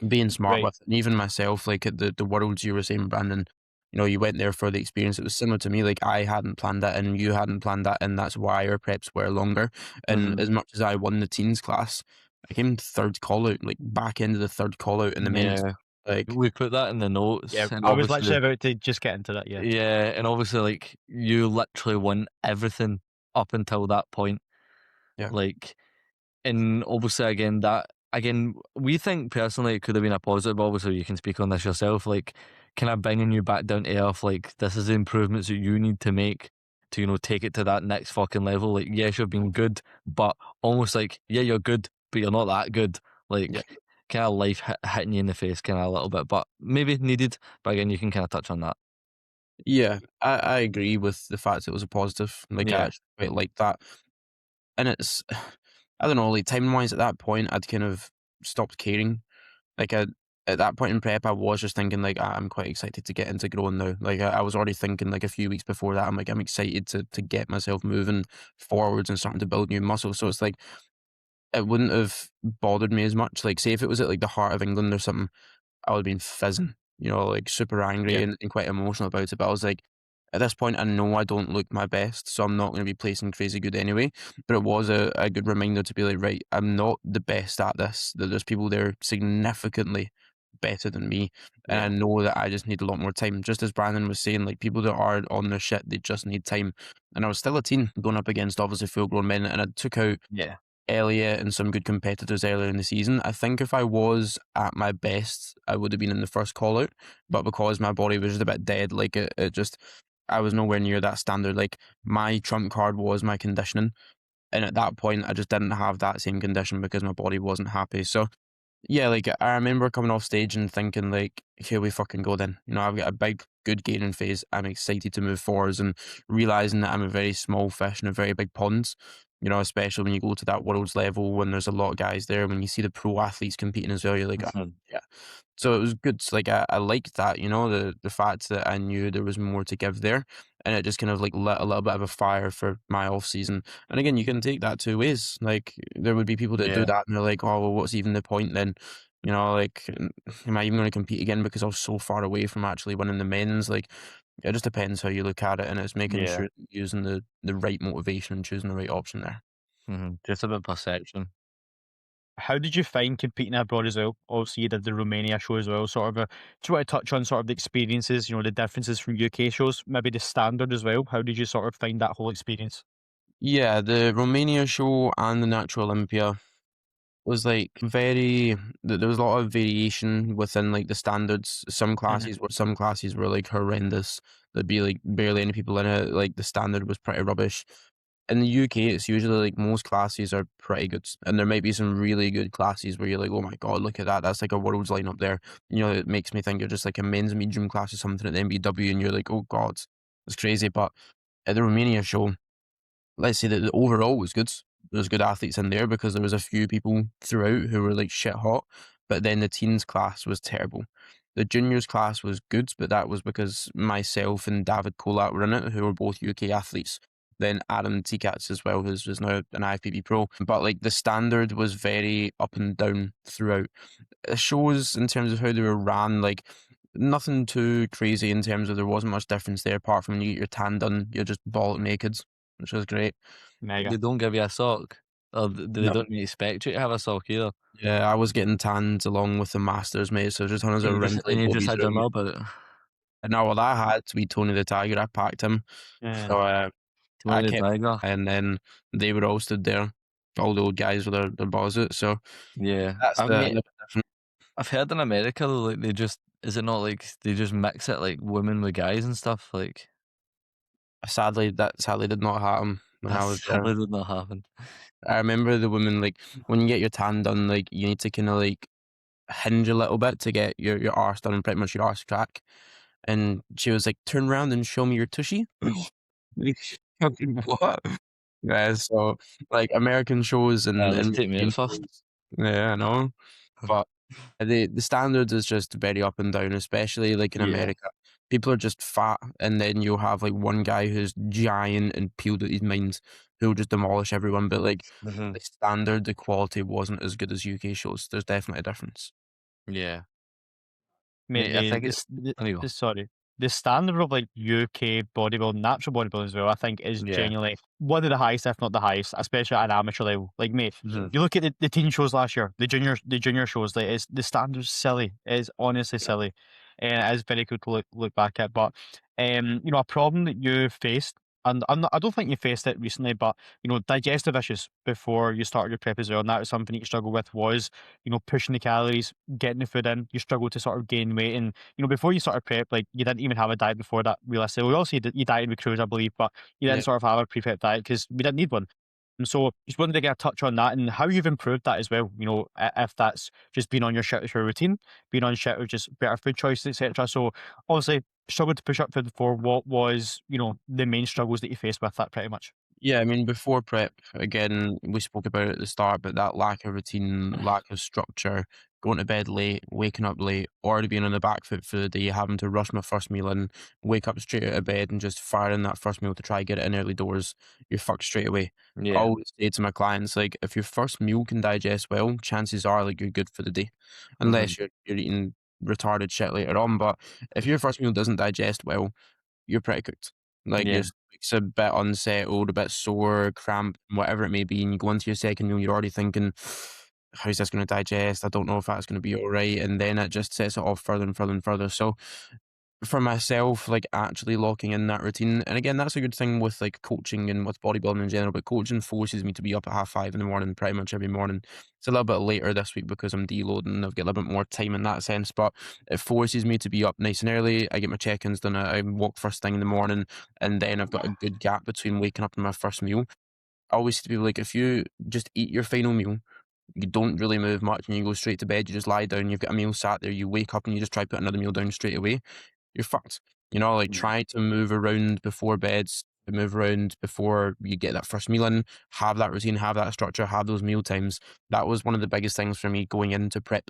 being smart Right. with it. And even myself, like at the worlds you were saying, Brandon, you went there for the experience. It was similar to me. Like I hadn't planned that and you hadn't planned that, and that's why our preps were longer. And Mhm. as much as I won the teens class, I came third call out, like back end of the third call out in the men's. Yeah. Like We put that in the Yeah. notes, and I was literally obviously, about to just get into that. Yeah. yeah, and obviously, like you literally won everything up until that point. yeah. Like, and obviously, again, we think personally it could have been a positive. Obviously, you can speak on this yourself. Like, kind of bringing you back down to earth. Like, this is the improvements that you need to make to take it to that next fucking level. Like, yes, you've been good, but almost like, yeah, you're good, but you're not that good. Like, Yeah. kind of life hitting you in the face, kind of a little bit, but maybe needed. But again, you can kind of touch on that. Yeah, I agree with the fact it was a positive. Like I Yeah. actually quite like that. And it's I don't know, like time wise at that point I'd kind of stopped caring. Like at that point in prep I was just thinking like I'm quite excited to get into growing now. Like I was already thinking like a few weeks before that, I'm excited to get myself moving forwards and starting to build new muscle. So it's like it wouldn't have bothered me as much. Like say if it was at like the heart of England or something, I would have been fizzing, like super angry Yeah. and quite emotional about it. But I was like, at this point, I know I don't look my best, so I'm not going to be placing crazy good anyway. But it was a good reminder to be like, right, I'm not the best at this. That there's people there significantly better than me. And I Yeah. know that I just need a lot more time. Just as Brandon was saying, like people that are on their shit, they just need time. And I was still a teen going up against obviously full grown men, and I took out Yeah. Elliot and some good competitors earlier in the season. I think if I was at my best, I would have been in the first call out. But because my body was just a bit dead, like it just, I was nowhere near that standard. Like my trump card was my conditioning. And at that point, I just didn't have that same condition because my body wasn't happy. So yeah, like I remember coming off stage and thinking like, here we fucking go then. I've got a big, good gaining phase. I'm excited to move forwards and realizing that I'm a very small fish in a very big pond. Especially when you go to that world's level when there's a lot of guys there. When you see the pro athletes competing as well, you're like, oh, Mhm. yeah. So it was good. Like I liked that, the fact that I knew there was more to give there, and it just kind of like lit a little bit of a fire for my off season. And again, you can take that two ways. Like there would be people that do Yeah. that and they're like, oh well, what's even the point then? Like, am I even going to compete again because I was so far away from actually winning the men's? Like, It just depends how you look at it, and it's making Yeah. sure that you're using the right motivation and choosing the right option there. Just about perception. How did you find competing abroad as well? Obviously, you did the Romania show as well. Sort of do you want to touch on sort of the experiences, the differences from UK shows, maybe the standard as well? How did you sort of find that whole experience? Yeah, the Romania show and the Natural Olympia was like there was a lot of variation within like the standards. Mhm. Some classes were like horrendous. There'd be like barely any people in it. Like the standard was pretty rubbish. In the UK, it's usually like most classes are pretty good, and there might be some really good classes where you're like, oh my god, look at that, that's like a world's line up there. It makes me think you're just like a men's medium class or something at the MBW, and you're like, oh god, it's crazy. But at the Romania show, let's say that the overall was good. There's good athletes in there because there was a few people throughout who were like shit hot, but then the teens class was terrible. The juniors class was good, but that was because myself and David Kolat were in it, who were both UK athletes. Then Adam Tikats as well, who's now an IFBB pro. But like the standard was very up and down throughout. It shows in terms of how they were ran, like nothing too crazy in terms of there wasn't much difference there apart from when you get your tan done, you're just ball naked, which was great. Mega. They don't give you a sock. Or they No. don't really expect you to have a sock either. Yeah, I was getting tanned along with the masters, mate, so just tons of wrinkly And you just bobbies had your around me. knob out. And now what I had to be Tony the Tiger, I packed him. Yeah. So I Tony the kept Tiger. and then they were all stood there, all the old guys with their balls out. So Yeah. that's I the mean, different. I've heard in America though, like they just is it not like they just mix it like women with guys and stuff? Like That sadly did not happen when that I was there. sadly did not happen. I remember the women, like when you get your tan done, like you need to kind of like hinge a little bit to get your arse done and pretty much your arse crack. And she was like, "Turn around and show me your tushy." Like, fucking what? Yeah, so like American shows and Let's take me out European first. shows, yeah, I know. But the standards is just very up and down, especially like in Yeah. America. People are just fat, and then you'll have like one guy who's giant and peeled at his mind who'll just demolish everyone. But like hmm the standard, the quality wasn't as good as UK shows. There's definitely a difference. Yeah. Mate, Mate, I the think it this the, there you the go. sorry, the standard of like UK bodybuilding, natural bodybuilding as well, I think is Yeah. genuinely one of the highest, if not the highest, especially at an amateur level. Like, mate, hmm you look at the teen shows last year, the junior shows, like it's the standard's silly. It is honestly silly. And it is very good to look back at. But a problem that you faced, and I don't think you faced it recently, but digestive issues before you started your prep as well. And that was something that you struggled with was, pushing the calories, getting the food in, you struggle to sort of gain weight. And, before you started prep, like you didn't even have a diet before that, realistically. We also, you dieted with Cruz, I believe, but you Yeah. didn't sort of have a pre-prep diet because we didn't need one. And so just wanted to get a touch on that and how you've improved that as well. If that's just being on your shit with your routine, being on shit with just better food choices, etc. So obviously struggled to push up food before. What was, the main struggles that you faced with that pretty much? Yeah, I mean, before prep, again, we spoke about it at the start, but that lack of routine, lack of structure, going to bed late, waking up late, already being on the back foot for the day, having to rush my first meal in, wake up straight out of bed and just fire in that first meal to try get it in early doors, you're fucked straight away. I Yeah. always say to my clients, like, if your first meal can digest well, chances are like you're good for the day, hmm unless you're eating retarded shit later on. But if your first meal doesn't digest well, you're pretty cooked. Like Yeah. your stomach's a bit unsettled, a bit sore, cramped, whatever it may be, and you go into your second meal, you're already thinking, "How's this going to digest? I don't know if that's going to be all right," and then it just sets it off further and further and further. So for myself, like actually locking in that routine, and again, that's a good thing with like coaching and with bodybuilding in general, but coaching forces me to be up at 5:30 in the morning, pretty much every morning. It's a little bit later this week because I'm deloading, I've got a little bit more time in that sense, but it forces me to be up nice and early. I get my check-ins done, I walk first thing in the morning, and then I've got a good gap between waking up and my first meal. I always say to people, like, if you just eat your final meal, you don't really move much and you go straight to bed, you just lie down, you've got a meal sat there, you wake up and you just try to put another meal down straight away, you're fucked. Like Yeah. try to move around before beds, move around before you get that first meal in, have that routine, have that structure, have those meal times. That was one of the biggest things for me going into prep.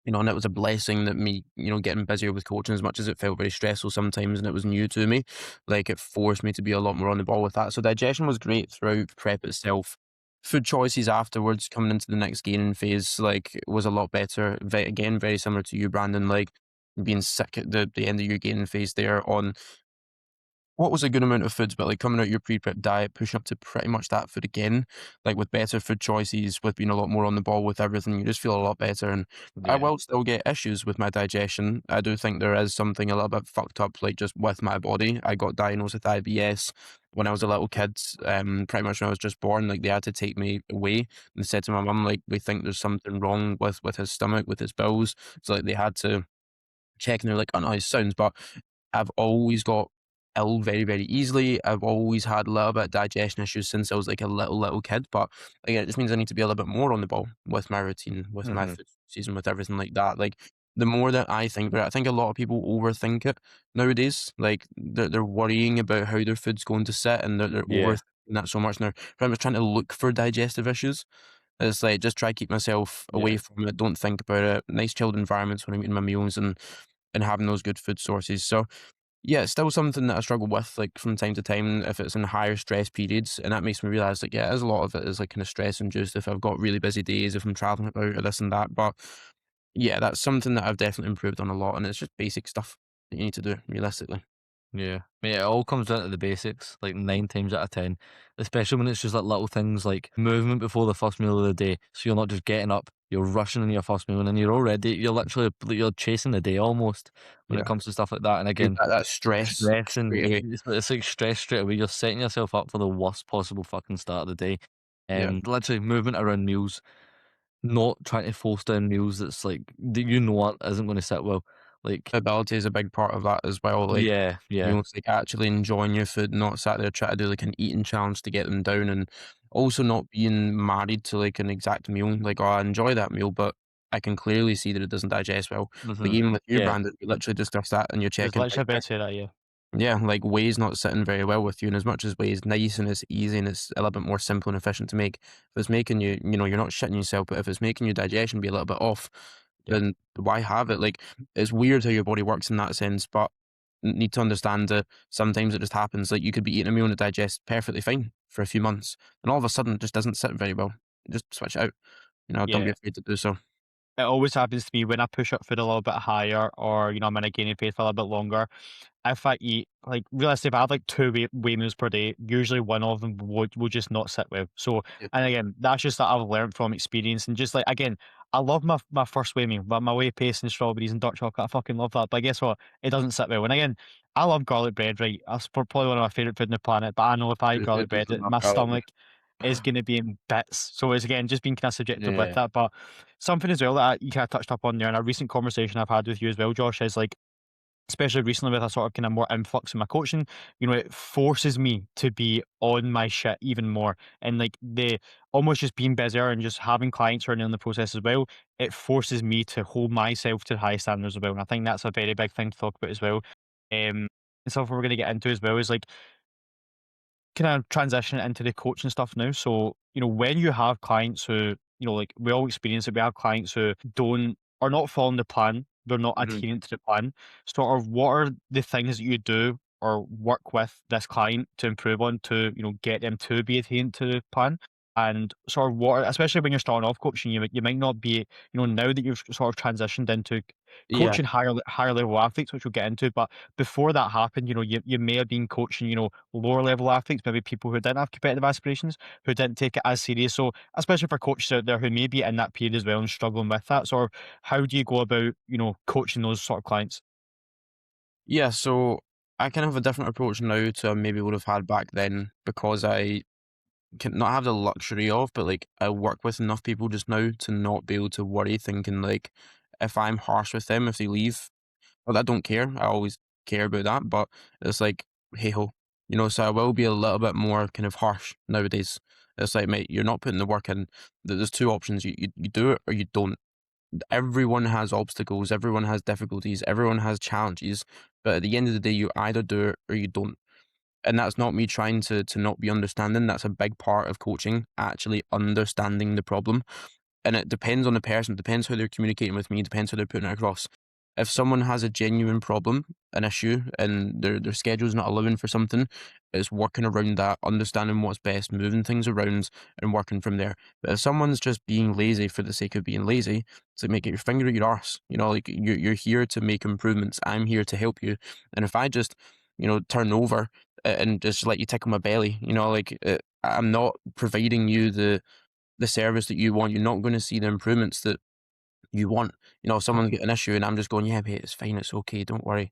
And it was a blessing that me, getting busier with coaching as much as it felt very stressful sometimes and it was new to me. Like it forced me to be a lot more on the ball with that. So digestion was great throughout prep itself. Food choices afterwards, coming into the next gaining phase, like was a lot better. Again, very similar to you, Brandon. Like, being sick at the end of your gaining phase there on what was a good amount of foods, but like coming out your pre-prep diet, pushing up to pretty much that food again, like with better food choices, with being a lot more on the ball with everything, you just feel a lot better. And I Yeah. will still get issues with my digestion. I do think there is something a little bit fucked up, like just with my body. I got diagnosed with IBS when I was a little kid, pretty much when I was just born. Like they had to take me away and said to my mum, like, we think there's something wrong with his stomach, with his bowels. So like they had to check and they're like, oh no, his sounds, but I've always got ill very, very easily. I've always had a little bit of digestion issues since I was like a little kid. But again, it just means I need to be a little bit more on the ball with my routine, with my Hmm. food season, with everything like that. Like the more that I think about it, I think a lot of people overthink it nowadays. Like they're worrying about how their food's going to sit and they're Yeah. overthinking that so much. And they're pretty much trying to look for digestive issues. It's like just try to keep myself Yeah. away from it. Don't think about it. Nice chilled environments when I'm eating my meals and having those good food sources. So yeah, it's still something that I struggle with, like from time to time, if it's in higher stress periods, and that makes me realize, like, yeah, there's a lot of it is like kind of stress induced. If I've got really busy days, if I'm traveling about or this and that, but yeah, that's something that I've definitely improved on a lot, and it's just basic stuff that you need to do realistically. Yeah, mate, it all comes down to the basics, like 9 times out of 10, especially when it's just like little things like movement before the first meal of the day. So you're not just getting up, you're rushing on your first meal, and then you're literally you're chasing the day almost when it Yeah, comes to stuff like that. And you again, that stress stress and straight away. it's like stress straight away. You're setting yourself up for the worst possible fucking start of the day. Yeah, Literally movement around meals, not trying to force down meals that's like that you know what isn't going to sit well. Like, ability is a big part of that as well. Like, yeah, you yeah. know, it's like actually enjoying your food, not sat there trying to do like an eating challenge to get them down, and also not being married to like an exact meal. Like, oh, I enjoy that meal, but I can clearly see that it doesn't digest well. Like Hmm. even with your Yeah, brand, we literally discussed that, and you're I was checking literally like, about to say that, yeah. yeah, like whey's not sitting very well with you, and as much as whey is nice and it's easy and it's a little bit more simple and efficient to make, if it's making you, you know, you're not shitting yourself, but if it's making your digestion be a little bit off, yeah. then why have it? Like, it's weird how your body works in that sense, but need to understand that sometimes it just happens. Like, you could be eating a meal and it digests perfectly fine for a few months, and all of a sudden it just doesn't sit very well. Just switch it out. You know, don't be Yeah. afraid to do so. It always happens to me when I push up food a little bit higher or, I'm in a gaining phase for a little bit longer. If I eat, like, realistically, if I have like two whey meals per day, usually one of them will just not sit well. So, Yeah, and again, that's just that I've learned from experience. And just like, again, I love my first whey meal, but my whey paste and strawberries and dark chocolate, I fucking love that. But guess what? It doesn't sit well. And again, I love garlic bread, right? That's probably one of my favorite food on the planet. But I know if I eat who garlic bread, doesn't love my garlic bread? stomach is going to be in bits. So it's again just being kind of subjective with Yeah. that. But something as well that you kind of touched up on there, and a recent conversation I've had with you as well, Josh, is like, especially recently with a sort of kind of more influx in my coaching, it forces me to be on my shit even more. And like the almost just being busier and just having clients running in the process as well, it forces me to hold myself to high standards as well. And I think that's a very big thing to talk about as well. And something we're going to get into as well is like kind of transition into the coaching stuff now. So, when you have clients who, like we all experience it, we have clients who are not following the plan, they're not Mhm. adhering to the plan. Sort of what are the things that you do or work with this client to improve on to, get them to be adherent to the plan? And sort of especially when you're starting off coaching, you might not be, now that you've sort of transitioned into Yeah. coaching higher level athletes, which we'll get into, but before that happened, you may have been coaching, lower level athletes, maybe people who didn't have competitive aspirations, who didn't take it as serious. So, especially for coaches out there who may be in that period as well and struggling with that, sort of how do you go about, coaching those sort of clients? Yeah, so I kind of have a different approach now to maybe would have had back then because I can not have the luxury of, but like I work with enough people just now to not be able to worry thinking like if I'm harsh with them, if they leave, well, I don't care. I always care about that, but it's like, hey ho, you know, so I will be a little bit more kind of harsh nowadays. It's like, mate, you're not putting the work in. There's two options. You do it or you don't. Everyone has obstacles, everyone has difficulties, everyone has challenges, but at the end of the day, you either do it or you don't. And that's not me trying to not be understanding. That's a big part of coaching, actually understanding the problem. And it depends on the person, depends how they're communicating with me, depends how they're putting it across. if someone has a genuine problem, an issue, and their schedule's not allowing for something, it's working around that, understanding what's best, moving things around, and working from there. But if someone's just being lazy for the sake of being lazy, it's like, make it your finger at your arse. You know, like you're here to make improvements. I'm here to help you. And if I just, turn over and just let you tickle my belly, like I'm not providing you the service that you want. You're not going to see the improvements that you want. If someone's got an issue and I'm just going, yeah, mate, it's fine, it's okay, don't worry.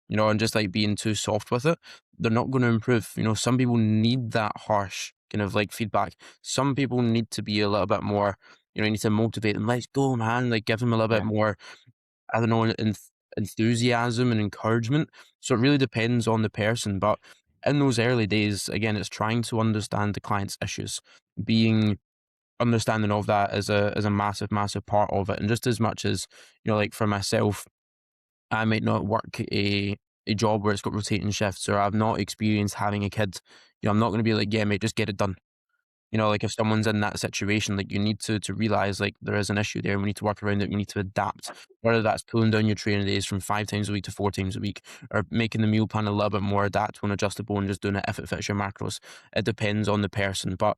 And just like being too soft with it, they're not going to improve. Some people need that harsh kind of like feedback. Some people need to be a little bit more, you need to motivate them. Let's go, man. Like give them a little bit Yeah. more, I don't know, enthusiasm and encouragement. So it really depends on the person. But in those early days, again, it's trying to understand the client's issues, being understanding of that is a massive, massive part of it. And just as much as, like for myself, I might not work a job where it's got rotating shifts, or I've not experienced having a kid. I'm not going to be like, yeah, mate, just get it done. Like if someone's in that situation, like you need to realize like there is an issue there and we need to work around it. We need to adapt, whether that's pulling down your training days from 5 times a week to 4 times a week, or making the meal plan a little bit more adaptable and adjustable and just doing it if it fits your macros. It depends on the person, but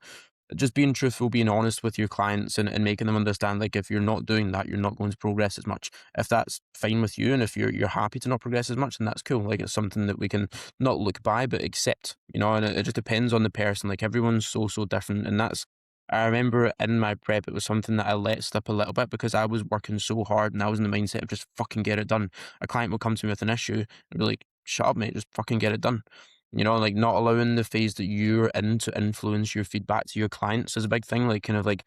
just being truthful, being honest with your clients, and making them understand, like if you're not doing that, you're not going to progress as much. If that's fine with you, and if you're happy to not progress as much, then that's cool. Like it's something that we can not look by but accept, and it just depends on the person. Like everyone's so different, and that's, I remember in my prep, it was something that I let slip a little bit because I was working so hard and I was in the mindset of just fucking get it done. A client would come to me with an issue and be like, shut up, mate, just fucking get it done. Like not allowing the phase that you're in to influence your feedback to your clients is a big thing. Like kind of like,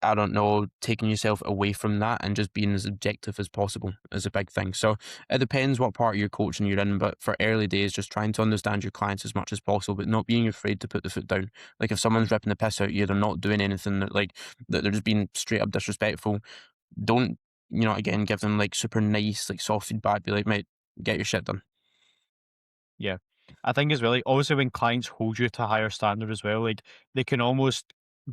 I don't know, taking yourself away from that and just being as objective as possible is a big thing. So it depends what part of your coaching you're in, but for early days, just trying to understand your clients as much as possible, but not being afraid to put the foot down. Like if someone's ripping the piss out of you, they're not doing anything that they're just being straight up disrespectful. Don't, again, give them like super nice, like soft feedback. Be like, mate, get your shit done. Yeah. I think as well, like, obviously when clients hold you to a higher standard as well, like they can almost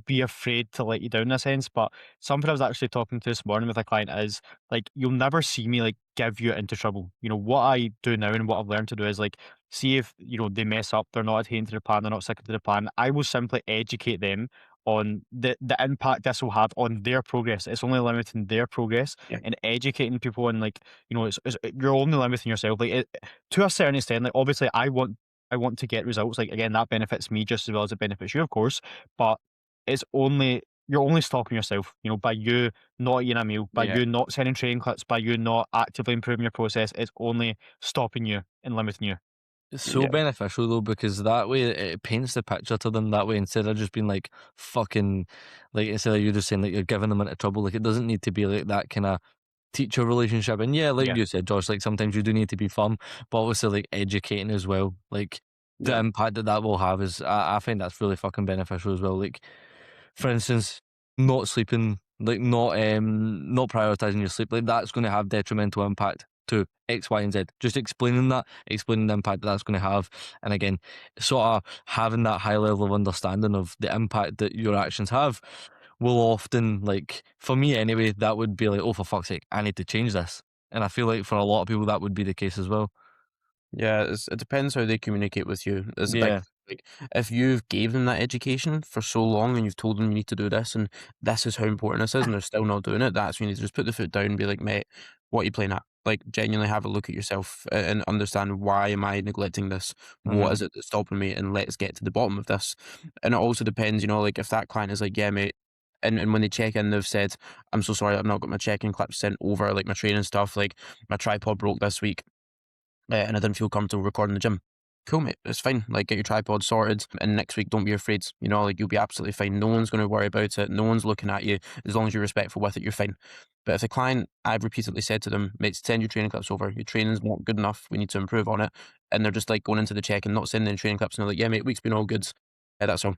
be afraid to let you down in a sense. But something I was actually talking to this morning with a client is like, you'll never see me like give you into trouble. What I do now and what I've learned to do is like, see if, they mess up, they're not adhering to the plan, they're not sticking to the plan. I will simply educate them on the impact this will have on their progress. It's only limiting their progress, Yeah. and educating people, and like, you're only limiting yourself. Like to a certain extent, like obviously I want to get results. Like again, that benefits me just as well as it benefits you, of course. But you're only stopping yourself, by you not eating a meal, by Yeah. you not sending training clips, by you not actively improving your process. It's only stopping you and limiting you. It's so Yeah. beneficial though, because that way it paints the picture to them that way, instead of just being like fucking, like instead of you just saying like you're giving them into trouble. Like it doesn't need to be like that kind of teacher relationship. And yeah, like Yeah. you said, Josh, like sometimes you do need to be firm, but obviously like educating as well. Like the Yeah. impact that will have is, I find that's really fucking beneficial as well. Like for instance, not sleeping, like not prioritizing your sleep, like that's going to have detrimental impact to X, Y, and Z. Just explaining that, explaining the impact that that's going to have, and again, sort of having that high level of understanding of the impact that your actions have will often, like for me anyway, that would be like, oh for fuck's sake, I need to change this, and I feel like for a lot of people that would be the case as well. Yeah, it depends how they communicate with you. There's a big Yeah, like if you've gave them that education for so long and you've told them you need to do this and this is how important this is and they're still not doing it, that's when you need to just put the foot down and be like, mate, what are you playing at? Like genuinely have a look at yourself and understand, why am I neglecting this? What hmm is it that's stopping me? And let's get to the bottom of this. And it also depends, like if that client is like, yeah, mate, and when they check in, they've said, I'm so sorry, I've not got my checking clips sent over, like my training stuff, like my tripod broke this week, and I didn't feel comfortable recording the gym. Cool, mate. It's fine. Like, get your tripod sorted, and next week, don't be afraid. Like you'll be absolutely fine. No one's going to worry about it. No one's looking at you. As long as you're respectful with it, you're fine. But if the client, I've repeatedly said to them, mate, send your training clips over. Your training's not good enough. We need to improve on it. And they're just like going into the check and not sending in training clips, and they're like, yeah, mate, week's been all good. Yeah, that's all.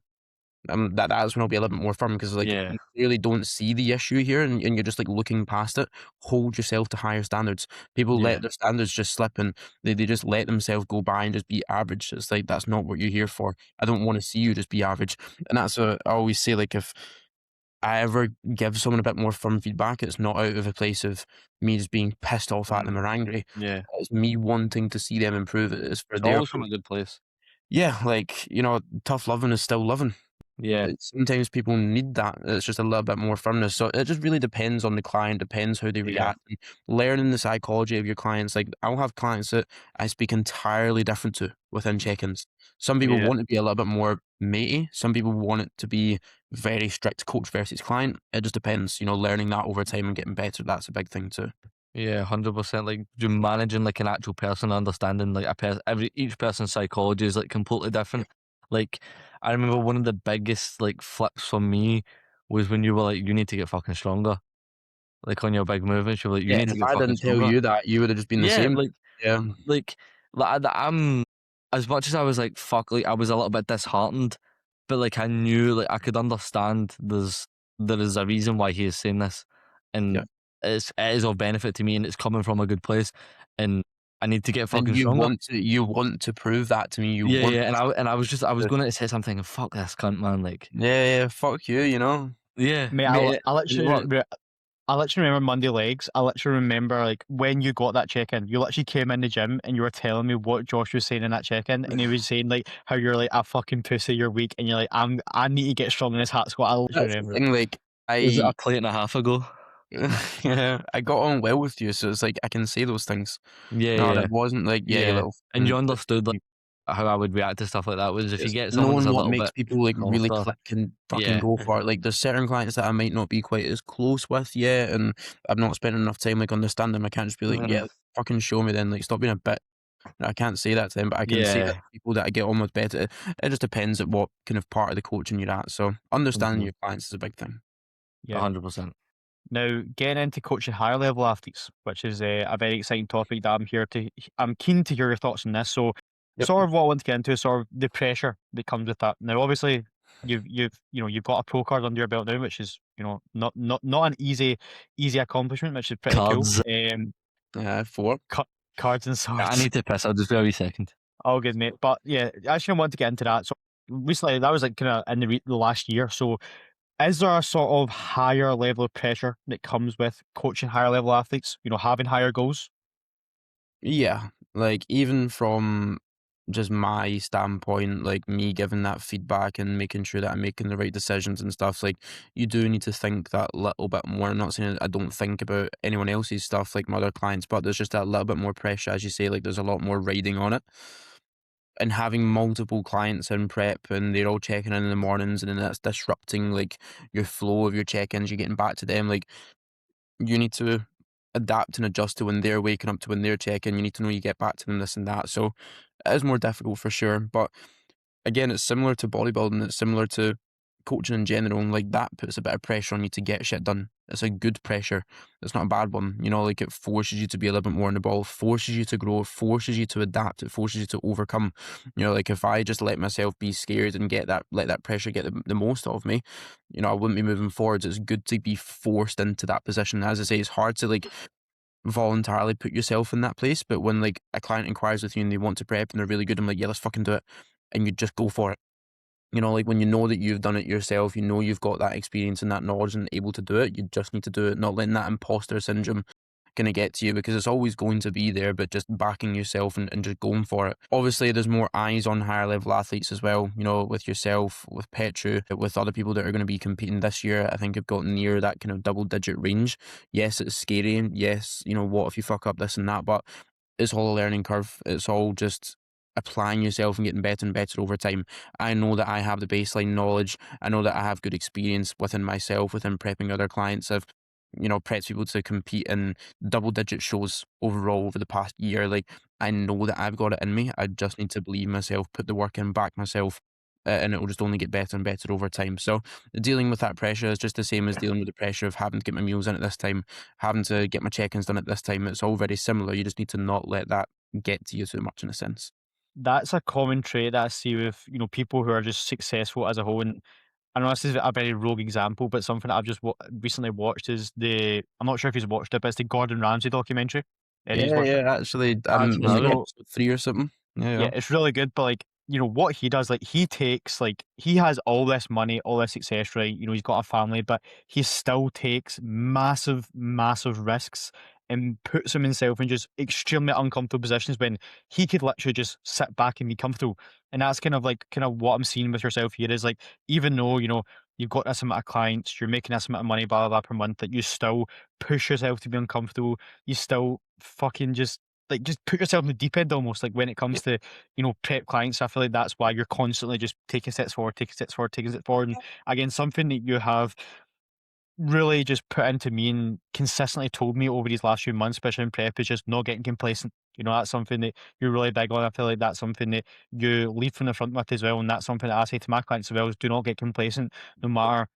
That's when I'll be a little bit more firm because like yeah, you clearly don't see the issue here, and you're just like looking past it. Hold yourself to higher standards. People yeah, let their standards just slip and they just let themselves go by and just be average. It's like that's not what you're here for. I don't want to see you just be average. And that's what I always say, like I ever give someone a bit more firm feedback, it's not out of a place of me just being pissed off at them or angry. Yeah. It's me wanting to see them improve. It's for It's their always from a good place. yeah, like, tough loving is still loving. Yeah. Sometimes people need that. It's just a little bit more firmness. So it just really depends on the client, depends how they Yeah. react. And learning the psychology of your clients. Like I'll have clients that I speak entirely different to within check-ins. Some people Yeah. want to be a little bit more matey. Some people want it to be very strict coach versus client. It just depends. Learning that over time and getting better, that's a big thing too. Yeah, 100%. Like you're managing like an actual person, understanding like each person's psychology is like completely different. Like I remember one of the biggest like flips for me was when you were like, you need to get fucking stronger. Like on your big movements, you were like, you Yeah, need and to if get I fucking didn't tell stronger. you that, you would have just been the Yeah, same. Yeah. like I'm as much as I was like fuck, like I was a little bit disheartened, but like I knew like I could understand there is a reason why he is saying this, Yeah. and it is of benefit to me, and it's coming from a good place, and I need to get And fucking stronger. you want to prove that to me. You Yeah, want yeah, and I was to going to say something, fuck this cunt, man, like yeah, fuck you, yeah, Mate, mate, I it worked. literally remember Monday legs. I literally remember like when you got that check-in, you literally came in the gym and you were telling me what Josh was saying in that check-in, and he was saying like how you're like a fucking pussy, you're weak, and you're like I need to get strong in this hat squat. I literally That's the remember it. thing, like, Was it I a plate and a half ago? yeah, I got on well with you, so it's like I can say those things. Yeah, And yeah, it wasn't like, "Yeah, you yeah, little and you fucking understood like how I would react to stuff like that. Was if you It's get someone that's knowing a what little makes bit people, like, really softer, click and fucking yeah, go for it. Like, there's certain clients that I might not be quite as close with yet, and I've not spent enough time, like, understanding them. I can't just be like, "Yeah, mm, fucking show me then, like, stop being a bit." I can't say that to them, but I can say that yeah, to people that I get on with better. It just depends at what kind of part of the coaching you're at, so understanding your clients is a big thing. Yeah. 100%. Now, getting into coaching higher level athletes, which is a very exciting topic that I'm keen to hear your thoughts on this. So, Yep. sort of what I want to get into is sort of the pressure that comes with that. Now, obviously, you've got a pro card under your belt now, which is not an easy accomplishment, which is pretty cool. Cards. 4. Ca- Cards and I swords, need to piss. I'll just be a wee second. all good, mate. But yeah, actually, I want to get into that. So recently, that was like kind of in the last year. So is there a sort of higher level of pressure that comes with coaching higher level athletes, having higher goals? Yeah, like, even from just my standpoint, like, me giving that feedback and making sure that I'm making the right decisions and stuff, like, you do need to think that little bit more. I'm not saying I don't think about anyone else's stuff, like my other clients, but there's just that little bit more pressure, as you say, like, there's a lot more riding on it. And having multiple clients in prep and they're all checking in the mornings, and then that's disrupting, like, your flow of your check-ins, you're getting back to them, like, you need to adapt and adjust to when they're waking up to when they're checking. You need to know you get back to them, this and that. So it is more difficult for sure. But again, it's similar to bodybuilding. It's similar to coaching in general. And like that puts a bit of pressure on you to get shit done. It's a good pressure. It's not a bad one. Like it forces you to be a little bit more on the ball, forces you to grow, forces you to adapt, it forces you to overcome. Like if I just let myself be scared and let that pressure get the most of me, I wouldn't be moving forwards. It's good to be forced into that position. As I say, it's hard to like voluntarily put yourself in that place, but when like a client inquires with you and they want to prep and they're really good, I'm like, yeah, let's fucking do it. And you just go for it. Like when you know that you've done it yourself, you've got that experience and that knowledge and able to do it, you just need to do it, not letting that imposter syndrome kind of get to you, because it's always going to be there, but just backing yourself and just going for it. Obviously, there's more eyes on higher level athletes as well, with yourself, with Petru, with other people that are going to be competing this year. I think have got near that kind of double digit range. Yes, it's scary. And yes, what if you fuck up this and that, but it's all a learning curve. It's all just applying yourself and getting better and better over time. I know that I have the baseline knowledge. I know that I have good experience within myself, within prepping other clients. I've, prepped people to compete in double digit shows overall over the past year. Like, I know that I've got it in me. I just need to believe myself, put the work in, back myself, and it will just only get better and better over time. So dealing with that pressure is just the same as dealing with the pressure of having to get my meals in at this time, having to get my check-ins done at this time. It's all very similar. You just need to not let that get to you too much in a sense. That's a common trait that I see with people who are just successful as a whole. And I know this is a very rogue example, but something that I've just recently watched is I'm not sure if he's watched it, but it's the Gordon Ramsay documentary. Eddie's Yeah, watched it. yeah, actually, That's in like another. So episode 3 or something. Yeah, yeah, yeah. it's really good. But like you know, what he does, like, he takes, like, he has all this money, all this success, right? You know, he's got a family, but he still takes massive, massive risks and puts himself in just extremely uncomfortable positions when he could literally just sit back and be comfortable. And that's kind of like what I'm seeing with yourself here is like, even though, you know, you've got this amount of clients, you're making this amount of money, blah, blah, blah per month, that you still push yourself to be uncomfortable. You still fucking just put yourself in the deep end almost, like when it comes to, you know, prep clients. I feel like that's why you're constantly just taking steps forward, taking steps forward, taking steps forward. And again, something that you have really just put into me and consistently told me over these last few months, especially in prep, is just not getting complacent. You know, that's something that you're really big on. I feel like that's something that you lead from the front with as well. And that's something that I say to my clients as well, is do not get complacent no matter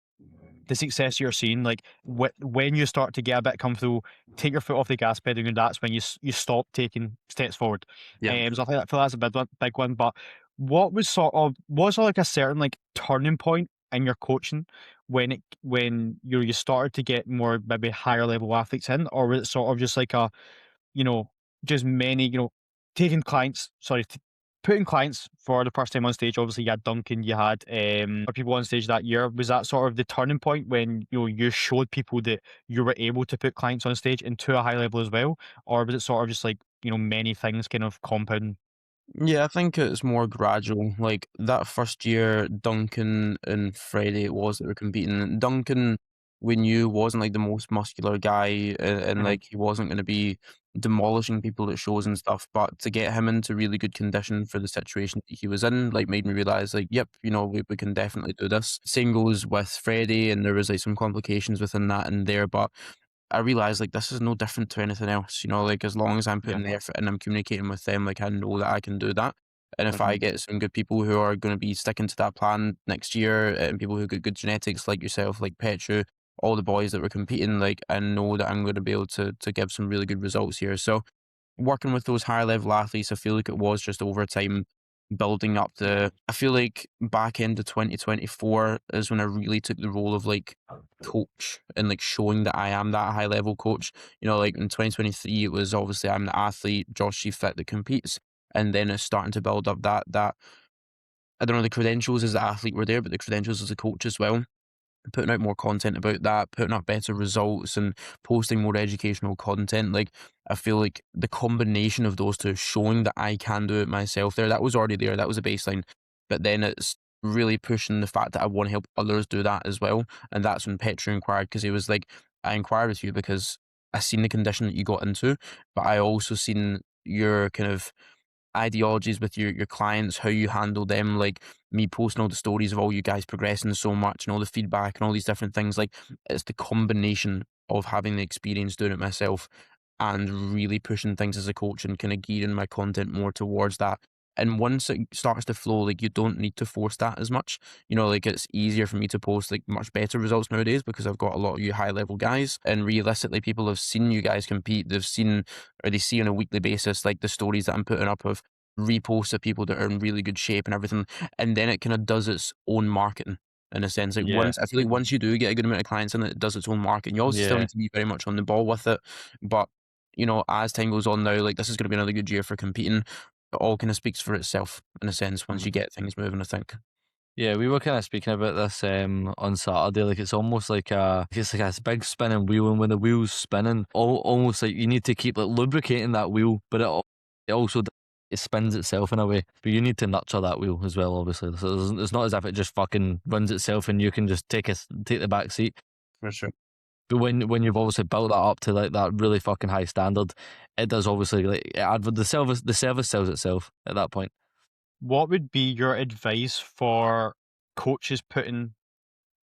the success you're seeing. Like when you start to get a bit comfortable, take your foot off the gas pedal, and that's when you stop taking steps forward. Yeah. So I feel that's a big one. But what was there like a certain like turning point in your coaching when you started to get more maybe higher level athletes in, or was it sort of just like a, you know, just many, you know, taking clients, putting clients for the first time on stage? Obviously, you had Duncan, you had people on stage that year. Was that sort of the turning point when, you know, you showed people that you were able to put clients on stage into a high level as well? Or was it sort of just like, you know, many things kind of compound? Yeah, I think it's more gradual. Like that first year, Duncan and Freddie it was that were competing. Duncan, we knew wasn't like the most muscular guy, and Mhm. like he wasn't going to be demolishing people at shows and stuff. But to get him into really good condition for the situation that he was in, like made me realize, like, yep, you know, we can definitely do this. Same goes with Freddie, and there was like some complications within that and there, but I realized like this is no different to anything else, you know, like as long as I'm Yeah. putting the effort and I'm communicating with them, like I know that I can do that. And if I Mhm. get some good people who are going to be sticking to that plan next year, and people who got good genetics like yourself, like Petru, all the boys that were competing, like I know that I'm going to be able to give some really good results here. So working with those higher level athletes, I feel like it was just over time building up I feel like back into 2024 is when I really took the role of like coach and like showing that I am that high level coach. You know, like in 2023, it was obviously I'm the athlete, Josh Fit that competes. And then it's starting to build up that I don't know, the credentials as the athlete were there, but the credentials as a coach as well, putting out more content about that, putting up better results and posting more educational content. Like I feel like the combination of those two, showing that I can do it myself there, that was already there, that was a baseline. But then it's really pushing the fact that I want to help others do that as well. And that's when Petru inquired, because he was like, I inquired with you because I seen the condition that you got into, but I also seen your kind of ideologies with your clients, how you handle them, like me posting all the stories of all you guys progressing so much and all the feedback and all these different things. Like it's the combination of having the experience doing it myself and really pushing things as a coach and kind of gearing my content more towards that. And once it starts to flow, like you don't need to force that as much. You know, like it's easier for me to post like much better results nowadays because I've got a lot of you high level guys. And realistically, people have seen you guys compete. They've seen or they see on a weekly basis like the stories that I'm putting up of reposts of people that are in really good shape and everything. And then it kind of does its own marketing in a sense. Like Yeah. once I feel like once you do get a good amount of clients in it, it does its own marketing. You also still Yeah. need to be very much on the ball with it. But you know, as time goes on now, like this is going to be another good year for competing. It all kind of speaks for itself in a sense once Mhm. you get things moving, I think. Yeah, we were kind of speaking about this on Saturday. Like it's almost like a big spinning wheel, and when the wheel's spinning, almost like you need to keep like lubricating that wheel, but it also it spins itself in a way. But you need to nurture that wheel as well, obviously. So it's not as if it just fucking runs itself and you can just take the back seat. For sure. But when you've obviously built that up to like that really fucking high standard, it does obviously like the service sells itself at that point. What would be your advice for coaches putting,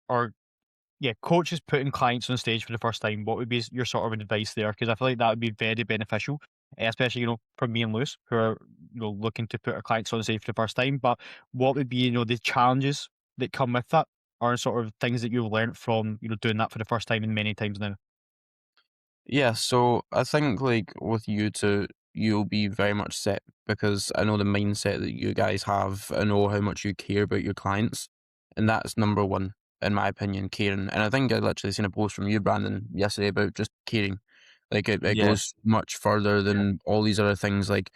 or yeah, coaches putting clients on stage for the first time? What would be your sort of advice there? Because I feel like that would be very beneficial, especially, you know, for me and Lewis, who are, you know, looking to put our clients on stage for the first time. But what would be, you know, the challenges that come with that, or sort of things that you've learned from, you know, doing that for the first time and many times now? Yeah, so I think like with you two, you'll be very much set because I know the mindset that you guys have. I know how much you care about your clients, and that's number one in my opinion, caring. And I think I literally seen a post from you, Brandon, yesterday about just caring. Like it Yeah, goes much further than all these other things. Like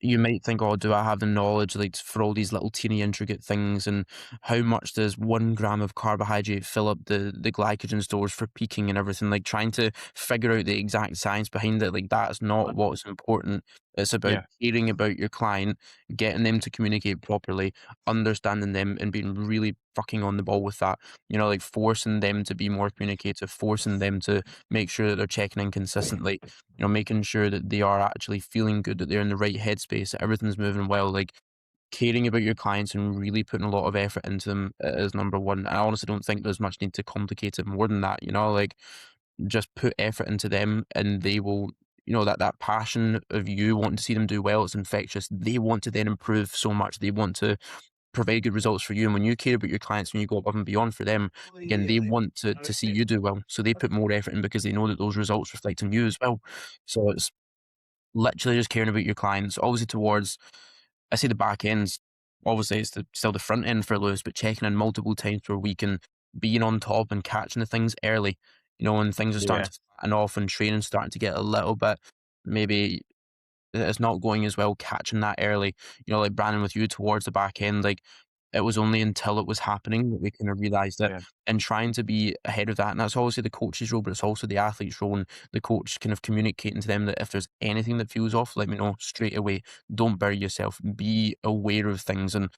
you might think, oh, do I have the knowledge like for all these little teeny intricate things, and how much does 1 gram of carbohydrate fill up the glycogen stores for peaking and everything? Like trying to figure out the exact science behind it, like that's not what's important. It's about Yeah. caring about your client, getting them to communicate properly, understanding them, and being really fucking on the ball with that. You know, like forcing them to be more communicative, forcing them to make sure that they're checking in consistently, you know, making sure that they are actually feeling good, that they're in the right headspace, that everything's moving well. Like caring about your clients and really putting a lot of effort into them is number one. I honestly don't think there's much need to complicate it more than that. You know, like just put effort into them and they will, you know, that passion of you wanting to see them do well, it's infectious. They want to then improve so much. They want to provide good results for you. And when you care about your clients, when you go above and beyond for them, again, they want to see you do well. So they put more effort in because they know that those results reflect on you as well. So it's literally just caring about your clients, obviously towards, I say the back ends, obviously it's still the front end for Lewis, but checking in multiple times per week and being on top and catching the things early, you know, when things are starting Yeah. to flatten off and training starting to get a little bit, maybe it's not going as well, catching that early. You know, like Brandon with you towards the back end, like it was only until it was happening that we kind of realized it, Yeah. and trying to be ahead of that. And that's obviously the coach's role, but it's also the athlete's role, and the coach kind of communicating to them that if there's anything that feels off, let me know straight away. Don't bury yourself. Be aware of things, and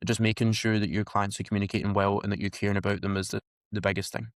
just making sure that your clients are communicating well and that you're caring about them is the biggest thing.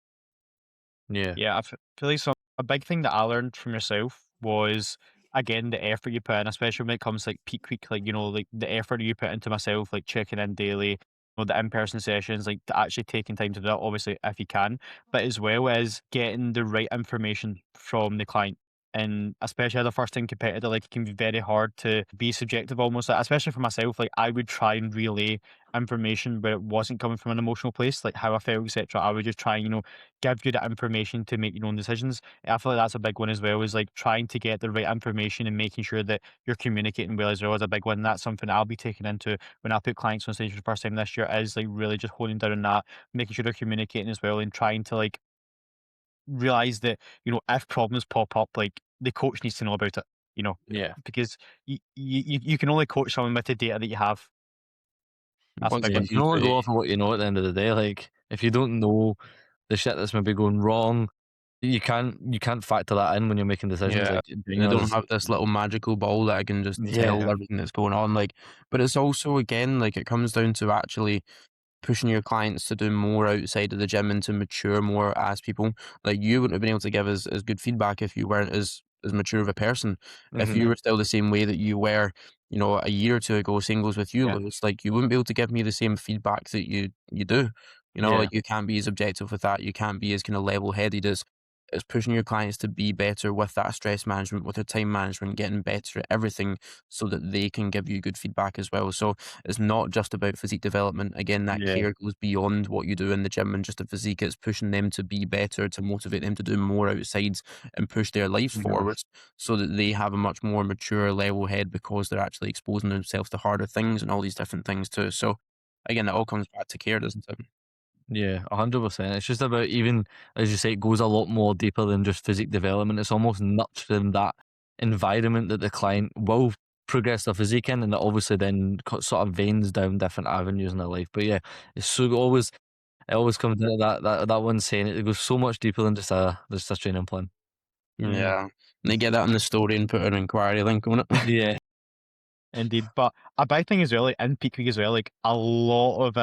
Yeah. Yeah, feel like a big thing that I learned from yourself was, again, the effort you put in, especially when it comes to like peak week, like, like the effort you put into myself, like checking in daily, the in-person sessions, like actually taking time to do that, obviously, if you can, but as well as getting the right information from the client. And especially as a first time competitor, like it can be very hard to be subjective almost, like, especially for myself, like I would try and relay information but it wasn't coming from an emotional place, like how I felt, etc. I would just try and, give you that information to make your own decisions. I feel like that's a big one as well, is like trying to get the right information and making sure that you're communicating well as well is a big one. That's something I'll be taking into when I put clients on stage for the first time this year, is like really just honing down on that, making sure they're communicating as well and trying to like realize that, if problems pop up, like the coach needs to know about it, Yeah. because you can only coach someone with the data that you have. That's a What's big Yeah, one. you can only usually go off of what you know at the end of the day. Like, if you don't know the shit that's maybe going wrong, you can't factor that in when you're making decisions. Yeah, Like, I genuinely, don't have this little magical ball that I can just yeah, tell Yeah. everything that's going on, like, but it's also, again, like, it comes down to actually pushing your clients to do more outside of the gym and to mature more as people. Like, you wouldn't have been able to give as good feedback if you weren't as mature of a person. If hmm you were still the same way that you were, you know, a year or two ago, same goes with you, Yeah. Lewis, like, you wouldn't be able to give me the same feedback that you do. You know, yeah, like, you can't be as objective with that, you can't be as kinda level-headed as it's pushing your clients to be better with that stress management, with their time management, getting better at everything so that they can give you good feedback as well. So it's not just about physique development. Again, that yeah, care goes beyond what you do in the gym and just the physique. It's pushing them to be better, to motivate them to do more outside and push their lives Mhm. forward so that they have a much more mature level head because they're actually exposing themselves to harder things and all these different things too. So again, it all comes back to care, doesn't it? yeah, 100%. It's just about, even as you say, it goes a lot more deeper than just physique development. It's almost nurturing that environment that the client will progress their physique in, and it obviously then sort of veins down different avenues in their life. But yeah, it's so always it always comes down to that one saying. It goes so much deeper than just a training plan. Mhm. Yeah. And they get that in the story and put an inquiry link on it. Yeah, Indeed, but a big thing as well, like in peak week as well, like a lot of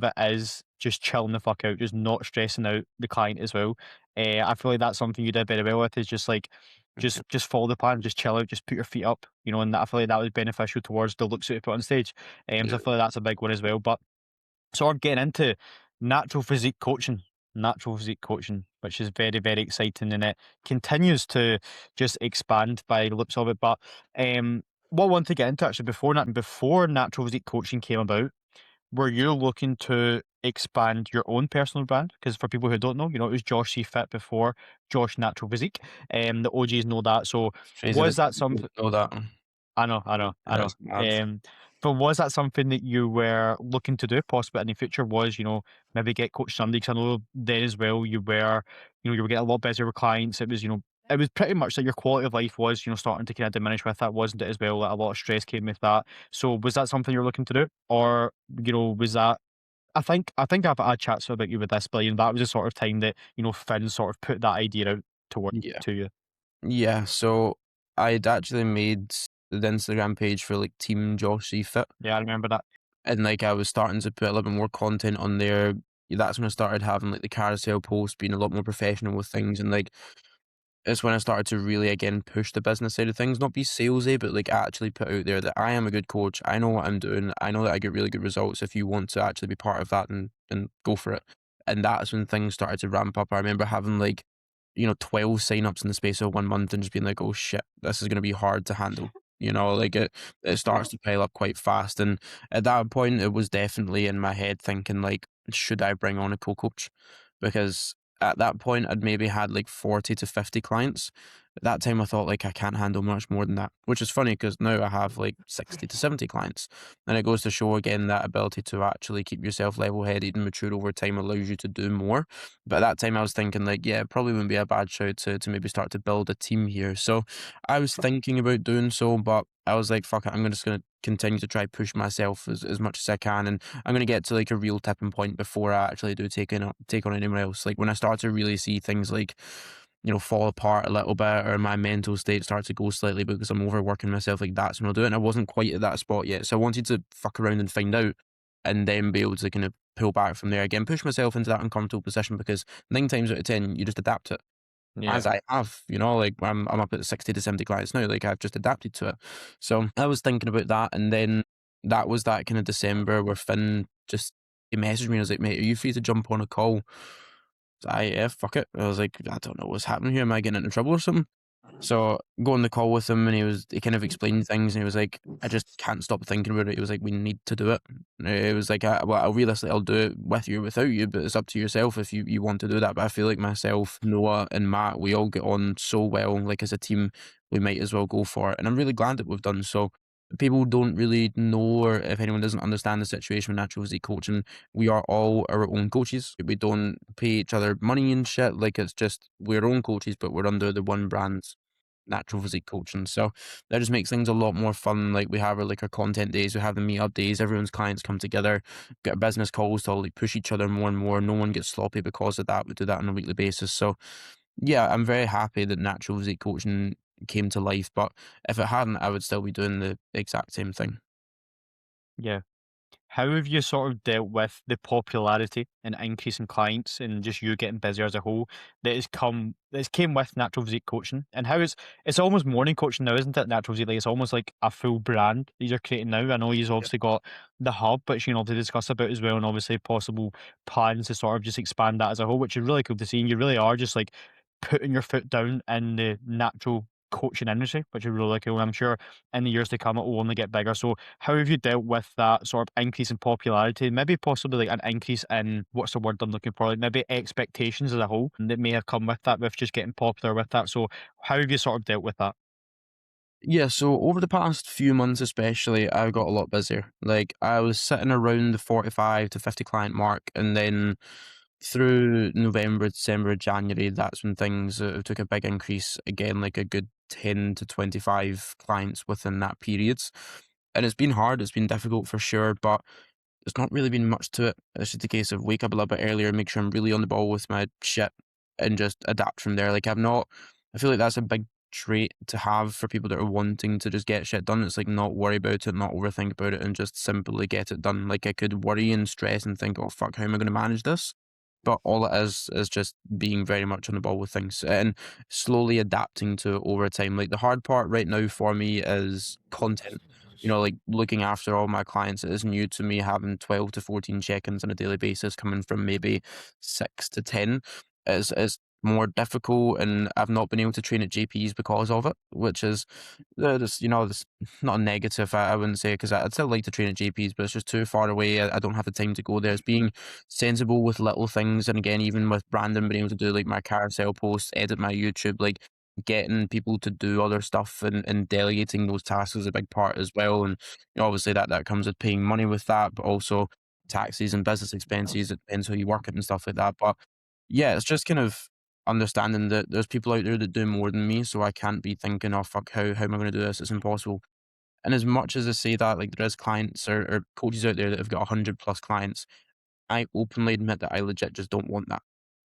it is just chilling the fuck out, just not stressing out the client as well. I feel like that's something you did very well with, is just like just follow the plan, just chill out, just put your feet up, and I feel like that was beneficial towards the looks that you put on stage. So Yeah. I feel like that's a big one as well. But sort of getting into natural physique coaching, natural physique coaching, which is very, very exciting, and it continues to just expand by the looks of it. But what I want to get into actually, before natural physique coaching came about, were you looking to expand your own personal brand? Because for people who don't know, it was Josh C Fit before Josh Natural Physique. The OGs know that. So Crazy was that that people something? know that. I know, I know, I know. That's mad. Um, but was that something that you were looking to do possibly in the future? Was, maybe get Coach Sunday? Because I know then as well you were getting a lot busier with clients. It was, it was pretty much that your quality of life was, starting to kind of diminish with that, wasn't it, as well? Like a lot of stress came with that. So was that something you're looking to do? Or, was that I think I've had chats about you with this, but that was the sort of time that, Finn sort of put that idea out to work Yeah. to you. Yeah, so I'd actually made the Instagram page for like Team Josh Fit, Yeah, I remember that. and like I was starting to put a little bit more content on there. That's when I started having like the carousel posts, being a lot more professional with things, and like it's when I started to really again push the business side of things, not be salesy, but like actually put out there that I am a good coach. I know what I'm doing. I know that I get really good results. If you want to actually be part of that, then go for it. And that's when things started to ramp up. I remember having like, 12 signups in the space of 1 month and just being like, oh shit, this is going to be hard to handle. Like it starts to pile up quite fast. And at that point, it was definitely in my head thinking like, should I bring on a co-coach? Because at that point, I'd maybe had like 40 to 50 clients. At that time, I thought like I can't handle much more than that, which is funny because now I have like 60 to 70 clients. And it goes to show again that ability to actually keep yourself level headed and mature over time allows you to do more. But at that time, I was thinking like, yeah, it probably wouldn't be a bad shout to maybe start to build a team here. So I was thinking about doing so, but I was like, fuck it, I'm just going to continue to try push myself as much as I can. And I'm going to get to like a real tipping point before I actually do take on anyone else. Like when I start to really see things like, fall apart a little bit or my mental state starts to go slightly because I'm overworking myself, like that's when I'll do it. And I wasn't quite at that spot yet. So I wanted to fuck around and find out and then be able to kind of pull back from there again, push myself into that uncomfortable position because 9 times out of 10, you just adapt it. As Yeah. I have, like I'm up at 60 to 70 clients now, like I've just adapted to it. So I was thinking about that, and then that was that kind of December where Finn just he messaged me and was like, mate, are you free to jump on a call? Yeah, fuck it. I was like, I don't know what's happening here. Am I getting into trouble or something? So go on the call with him and he kind of explained things and he was like, I just can't stop thinking about it. He was like, we need to do it. And it was like, well, I'll do it with you or without you, but it's up to yourself if you want to do that. But I feel like myself, Noah and Matt, we all get on so well, like as a team, we might as well go for it. And I'm really glad that we've done so. People don't really know, or if anyone doesn't understand the situation with natural physique coaching, we are all our own coaches. We don't pay each other money and shit. Like it's just we're our own coaches, but we're under the one brand natural physique coaching. So that just makes things a lot more fun. Like we have our content days, we have the meetup days, everyone's clients come together, get our business calls to like push each other more and more. No one gets sloppy because of that. We do that on a weekly basis. So yeah, I'm very happy that natural physique coaching came to life. But if it hadn't, I would still be doing the exact same thing. Yeah. How have you sort of dealt with the popularity and increase in clients and just you getting busier as a whole that's came with natural physique coaching? And how it's almost morning coaching now, isn't it? Natural physique, like it's almost like a full brand that you're creating now. I know you've obviously got the hub, which to discuss about as well, and obviously possible plans to sort of just expand that as a whole, which is really cool to see. And you really are just like putting your foot down in the natural coaching industry, which is really cool. And I'm sure in the years to come it will only get bigger. So how have you dealt with that sort of increase in popularity? Maybe possibly like an increase in what's the word I'm looking for? Like maybe expectations as a whole that may have come with that, with just getting popular with that. So how have you sort of dealt with that? Yeah, so over the past few months especially, I got a lot busier. Like I was sitting around the 45 to 50 client mark, and then through November, December, January, that's when things took a big increase again, like a good 10 to 25 clients within that period. And it's been hard, it's been difficult for sure, but there's not really been much to it. It's just a case of wake up a little bit earlier, make sure I'm really on the ball with my shit, and just adapt from there. Like I feel like that's a big trait to have for people that are wanting to just get shit done. It's like not worry about it, not overthink about it, and just simply get it done. Like I could worry and stress and think, oh fuck, how am I going to manage this? But all it is just being very much on the ball with things and slowly adapting to it over time. Like the hard part right now for me is content. Like looking after all my clients. It is new to me having 12 to 14 check-ins on a daily basis coming from maybe 6 to 10 is more difficult, and I've not been able to train at JPs because of it, which is this not a negative, I wouldn't say, because I'd still like to train at JPs, but it's just too far away. I don't have the time to go there. It's being sensible with little things, and again, even with Brandon being able to do like my carousel posts, edit my YouTube, like getting people to do other stuff and delegating those tasks is a big part as well. And obviously that comes with paying money with that, but also taxes and business expenses. It depends how you work it and stuff like that. But yeah, it's just kind of understanding that there's people out there that do more than me, so I can't be thinking, oh fuck, how am I going to do this? It's impossible. And as much as I say that, like there is clients or coaches out there that have got 100 plus clients, I openly admit that I legit just don't want that.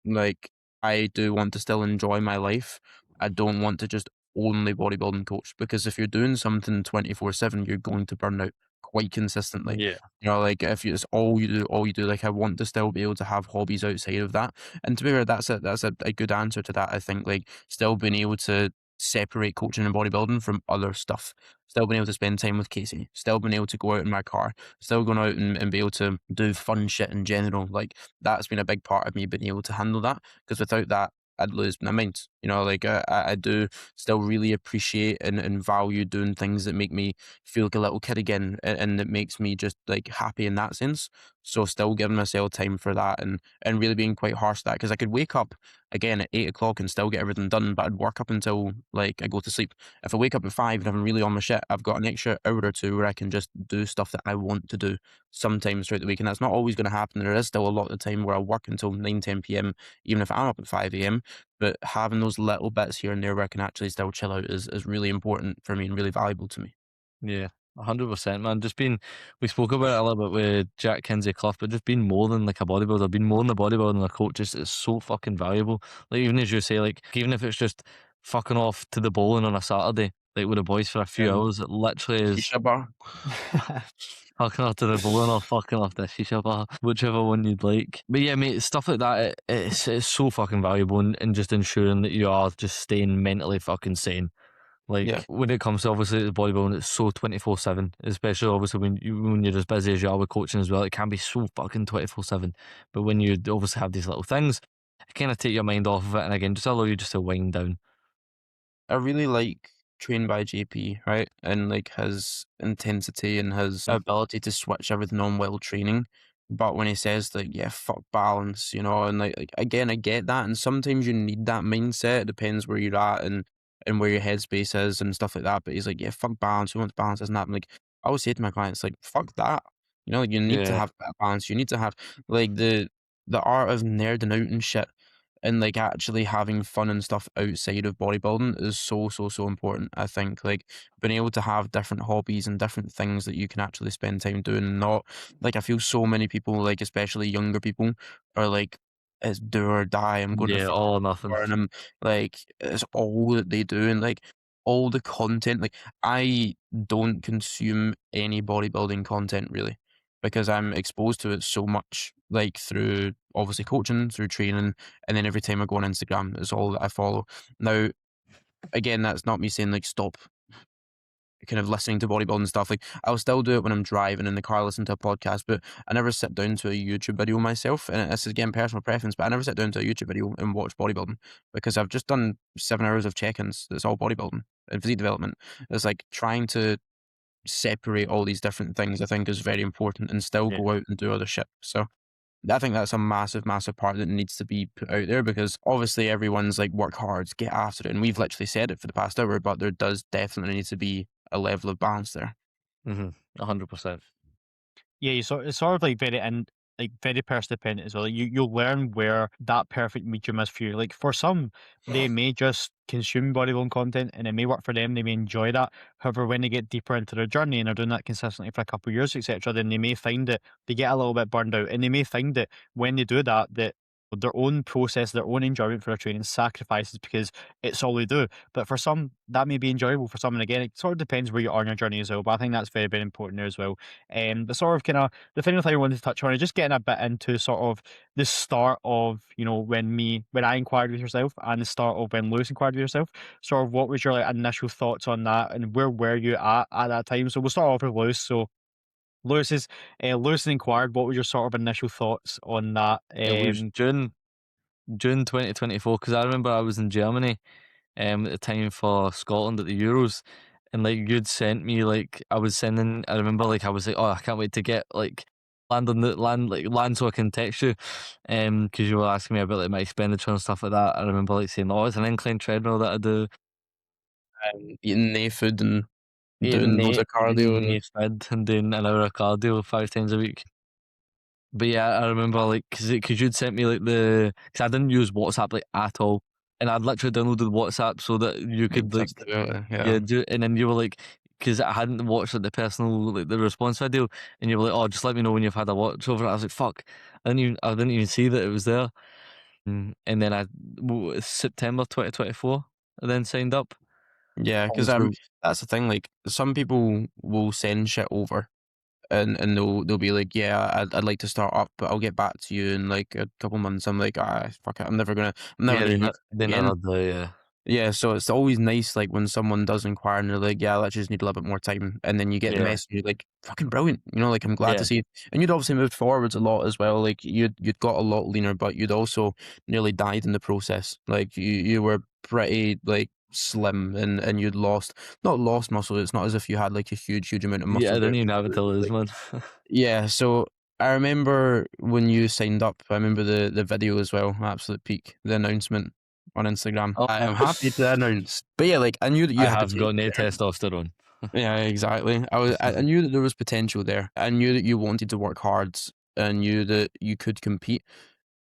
Like, I do want to still enjoy my life. I don't want to just only bodybuilding coach, because if you're doing something 24/7, you're going to burn out quite consistently. Yeah. You know, like if it's all you do, like I want to still be able to have hobbies outside of that. And to be fair, that's a good answer to that. I think like still being able to separate coaching and bodybuilding from other stuff. Still being able to spend time with Casey, still being able to go out in my car, still going out and be able to do fun shit in general. Like that's been a big part of me being able to handle that, because without that, I'd lose my mind. You know, like I do still really appreciate and value doing things that make me feel like a little kid again, and that makes me just like happy in that sense. So still giving myself time for that, and really being quite harsh to that, because I could wake up again at 8 o'clock and still get everything done, but I'd work up until like I go to sleep. If I wake up at 5 and I'm really on my shit, I've got an extra hour or two where I can just do stuff that I want to do sometimes throughout the week. And that's not always going to happen. There is still a lot of the time where I'll work until 9, 10 p.m., even if I'm up at 5 a.m. But having those little bits here and there where I can actually still chill out is really important for me and really valuable to me. Yeah, 100%, man. Just being, we spoke about it a little bit with Jack Kinsey Clough, but just being more than like a bodybuilder, being more than a bodybuilder and a coach is so fucking valuable. Like even as you say, like even if it's just fucking off to the bowling on a Saturday, like with the boys for a few Um, hours, it literally is Shisha bar. fucking off to the bowling or fucking off the shisha bar, whichever one you'd like. But yeah, mate, stuff like that, it's so fucking valuable in just ensuring that you are just staying mentally fucking sane. Yeah. Like when it comes to obviously the bodybuilding, it's so 24/7. Especially obviously when you're as busy as you are with coaching as well, it can be so fucking 24/7. But when you obviously have these little things, it kind of take your mind off of it, and again, just allow you just to wind down. I really like Trained by JP, right? And like his intensity and his ability to switch everything on while training. But when he says like, yeah, fuck balance, you know, and like again, I get that. And sometimes you need that mindset. It depends where you're at and where your headspace is and stuff like that. But he's like, yeah, fuck balance. Who wants balance? Isn't that? I'm like, I always say to my clients, like, fuck that. You know, like you need to Yeah. have that balance. You need to have like the art of nerding out and shit, and like actually having fun and stuff outside of bodybuilding is so important. I think like being able to have different hobbies and different things that you can actually spend time doing, and not like I feel so many people, like especially younger people, are like it's do or die. I'm going to Yeah, fucking all or nothing. and I'm like it's all that they do, and like all the content. Like I don't consume any bodybuilding content really, because I'm exposed to it so much, like through obviously coaching, through training, and then every time I go on Instagram, is all that I follow. Now, again, that's not me saying like stop kind of listening to bodybuilding stuff. Like I'll still do it when I'm driving in the car, listen to a podcast, but I never sit down to a YouTube video myself. And this is again personal preference, but I never sit down to a YouTube video and watch bodybuilding, because I've just done 7 hours of check-ins. That's all bodybuilding and physique development. It's like trying to separate all these different things, I think is very important, and still Yeah. go out and do other shit. So I think that's a massive part that needs to be put out there, because obviously everyone's like work hard, get after it, and we've literally said it for the past hour, but there does definitely need to be a level of balance there. 100%. Yeah, it's sort of like very like very person dependent as well. You'll learn where that perfect medium is for you. Like for some, they may just consume bodybuilding content and it may work for them. They may enjoy that. However, when they get deeper into their journey and are doing that consistently for a couple of years, etc., then they may find that they get a little bit burned out, and they may find that when they do that, that their own process, their own enjoyment for their training sacrifices because it's all they do. But for some, that may be enjoyable. For some, and again, it sort of depends where you are in your journey as well. But I think that's very important there as well. The sort of kind of the final thing I wanted to touch on is just getting a bit into sort of the start of, you know, when I inquired with yourself and the start of when Lewis inquired with yourself. Sort of what was your like initial thoughts on that, and where were you at that time? So we'll start off with Lewis. So Lewis inquired. What was your sort of initial thoughts on that? It was June 2024, because I remember I was in Germany at the time for Scotland at the Euros, and like you'd sent me like I was sending. I remember like I was like, oh, I can't wait to get like land so I can text you, because you were asking me about like my expenditure and stuff like that. I remember like saying, oh, it's an incline treadmill that I do, Eating nae food and eating doing loads of cardio eating and fed and doing an hour of cardio 5 times a week. But yeah, I remember like because you'd sent me like because I didn't use WhatsApp like at all, and I'd literally downloaded WhatsApp so that you could like Yeah. and then you were like because I hadn't watched like the personal like the response video, and you were like, oh, just let me know when you've had a watch over. I was like, fuck, I didn't even see that it was there. And then September 2024, I then signed up. Yeah, because Also, that's the thing. Like some people will send shit over, and they'll be like, yeah, I'd like to start up, but I'll get back to you in like a couple months. I'm like, fuck it, I'm never yeah, gonna use it they again. never do, yeah. Yeah, so it's always nice, like, when someone does inquire and they're like, "Yeah, I just need a little bit more time," and then you get the Yeah, message, you're like, "Fucking brilliant," like, "I'm glad to yeah. see it." And you'd obviously moved forwards a lot as well, like, you'd got a lot leaner, but you'd also nearly died in the process. Like, you were pretty, like, slim and you'd not lost muscle, it's not as if you had, like, a huge amount of Yeah, I muscle there, didn't even but have it you till were, this like man. yeah, so I remember when you signed up, I remember the video as well, absolute peak, the announcement on Instagram. Oh, I am happy to announce. But yeah, like I knew that you I had have got potential no there. testosterone. Yeah, exactly. I knew that there was potential there. I knew that you wanted to work hard. I knew that you could compete.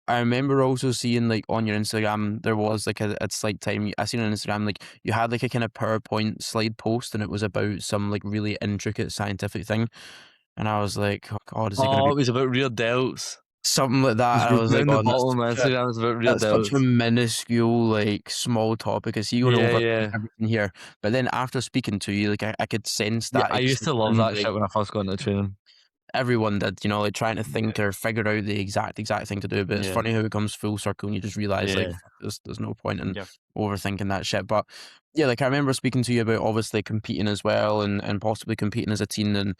I remember also seeing like on your Instagram there was like a slight time I seen on Instagram like you had like a kind of PowerPoint slide post and it was about some like really intricate scientific thing. And I was like, "Oh God, is it gonna Oh, be it was about rear delts. something like that?" Just And I go was like, down the "Oh, bottom of my Instagram. It's about rear that's such a delts. minuscule, like, small topic. Is he gonna Yeah, overthink yeah. everything here?" But then after speaking to you, like, I could sense Yeah, that I used to love excitement, that like shit when I first got into training. everyone did, like trying to Yeah. think or figure out the exact thing to do. But it's Yeah. funny how it comes full circle and you just realize like Yeah. fuck, there's no point in Yeah. overthinking that shit. But yeah, like I remember speaking to you about obviously competing as well and possibly competing as a team and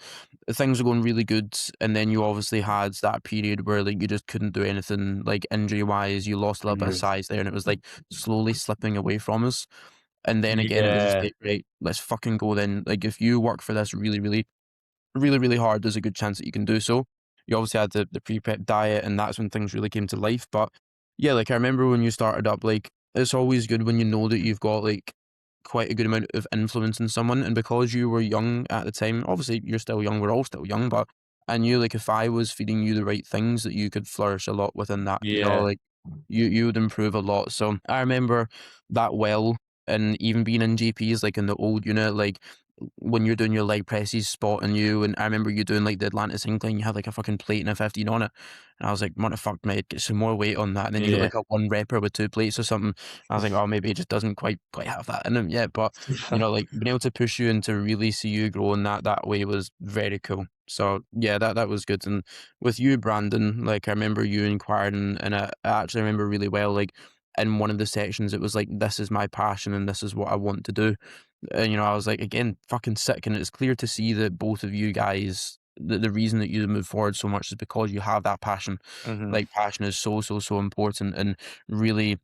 things were going really good. And then you obviously had that period where like you just couldn't do anything like injury wise. You lost a little bit of Mhm. size there and it was like slowly slipping away from us. And then again, it was just Yeah. like, right, let's fucking go then. Like if you work for this really hard, there's a good chance that you can do so. You obviously had the pre-prep diet, and that's when things really came to life. But yeah, like I remember when you started up, like it's always good when you know that you've got like quite a good amount of influence in someone. And because you were young at the time, obviously you're still young, we're all still young, but I knew like if I was feeding you the right things that you could flourish a lot within that, Yeah. like you would improve a lot. So I remember that well. And even being in GPs, like in the old unit, like when you're doing your leg presses, spotting you, and I remember you doing like the Atlantis incline, you had like a fucking plate and a 15 on it, and I was like, "What the fuck, mate? Get some more weight on that." And then you got Yeah. like a one repper with two plates or something. I was like, "Oh, maybe it just doesn't quite have that in him yet." But like being able to push you and to really see you grow in that way was very cool. So yeah, that was good. And with you, Brandon, like I remember you inquiring, and I actually remember really well, like in one of the sections, it was like, "This is my passion, and this is what I want to do." And, I was like, again, fucking sick. And it's clear to see that both of you guys, the reason that you move forward so much is because you have that passion. Mhm. Like, passion is so important. And really,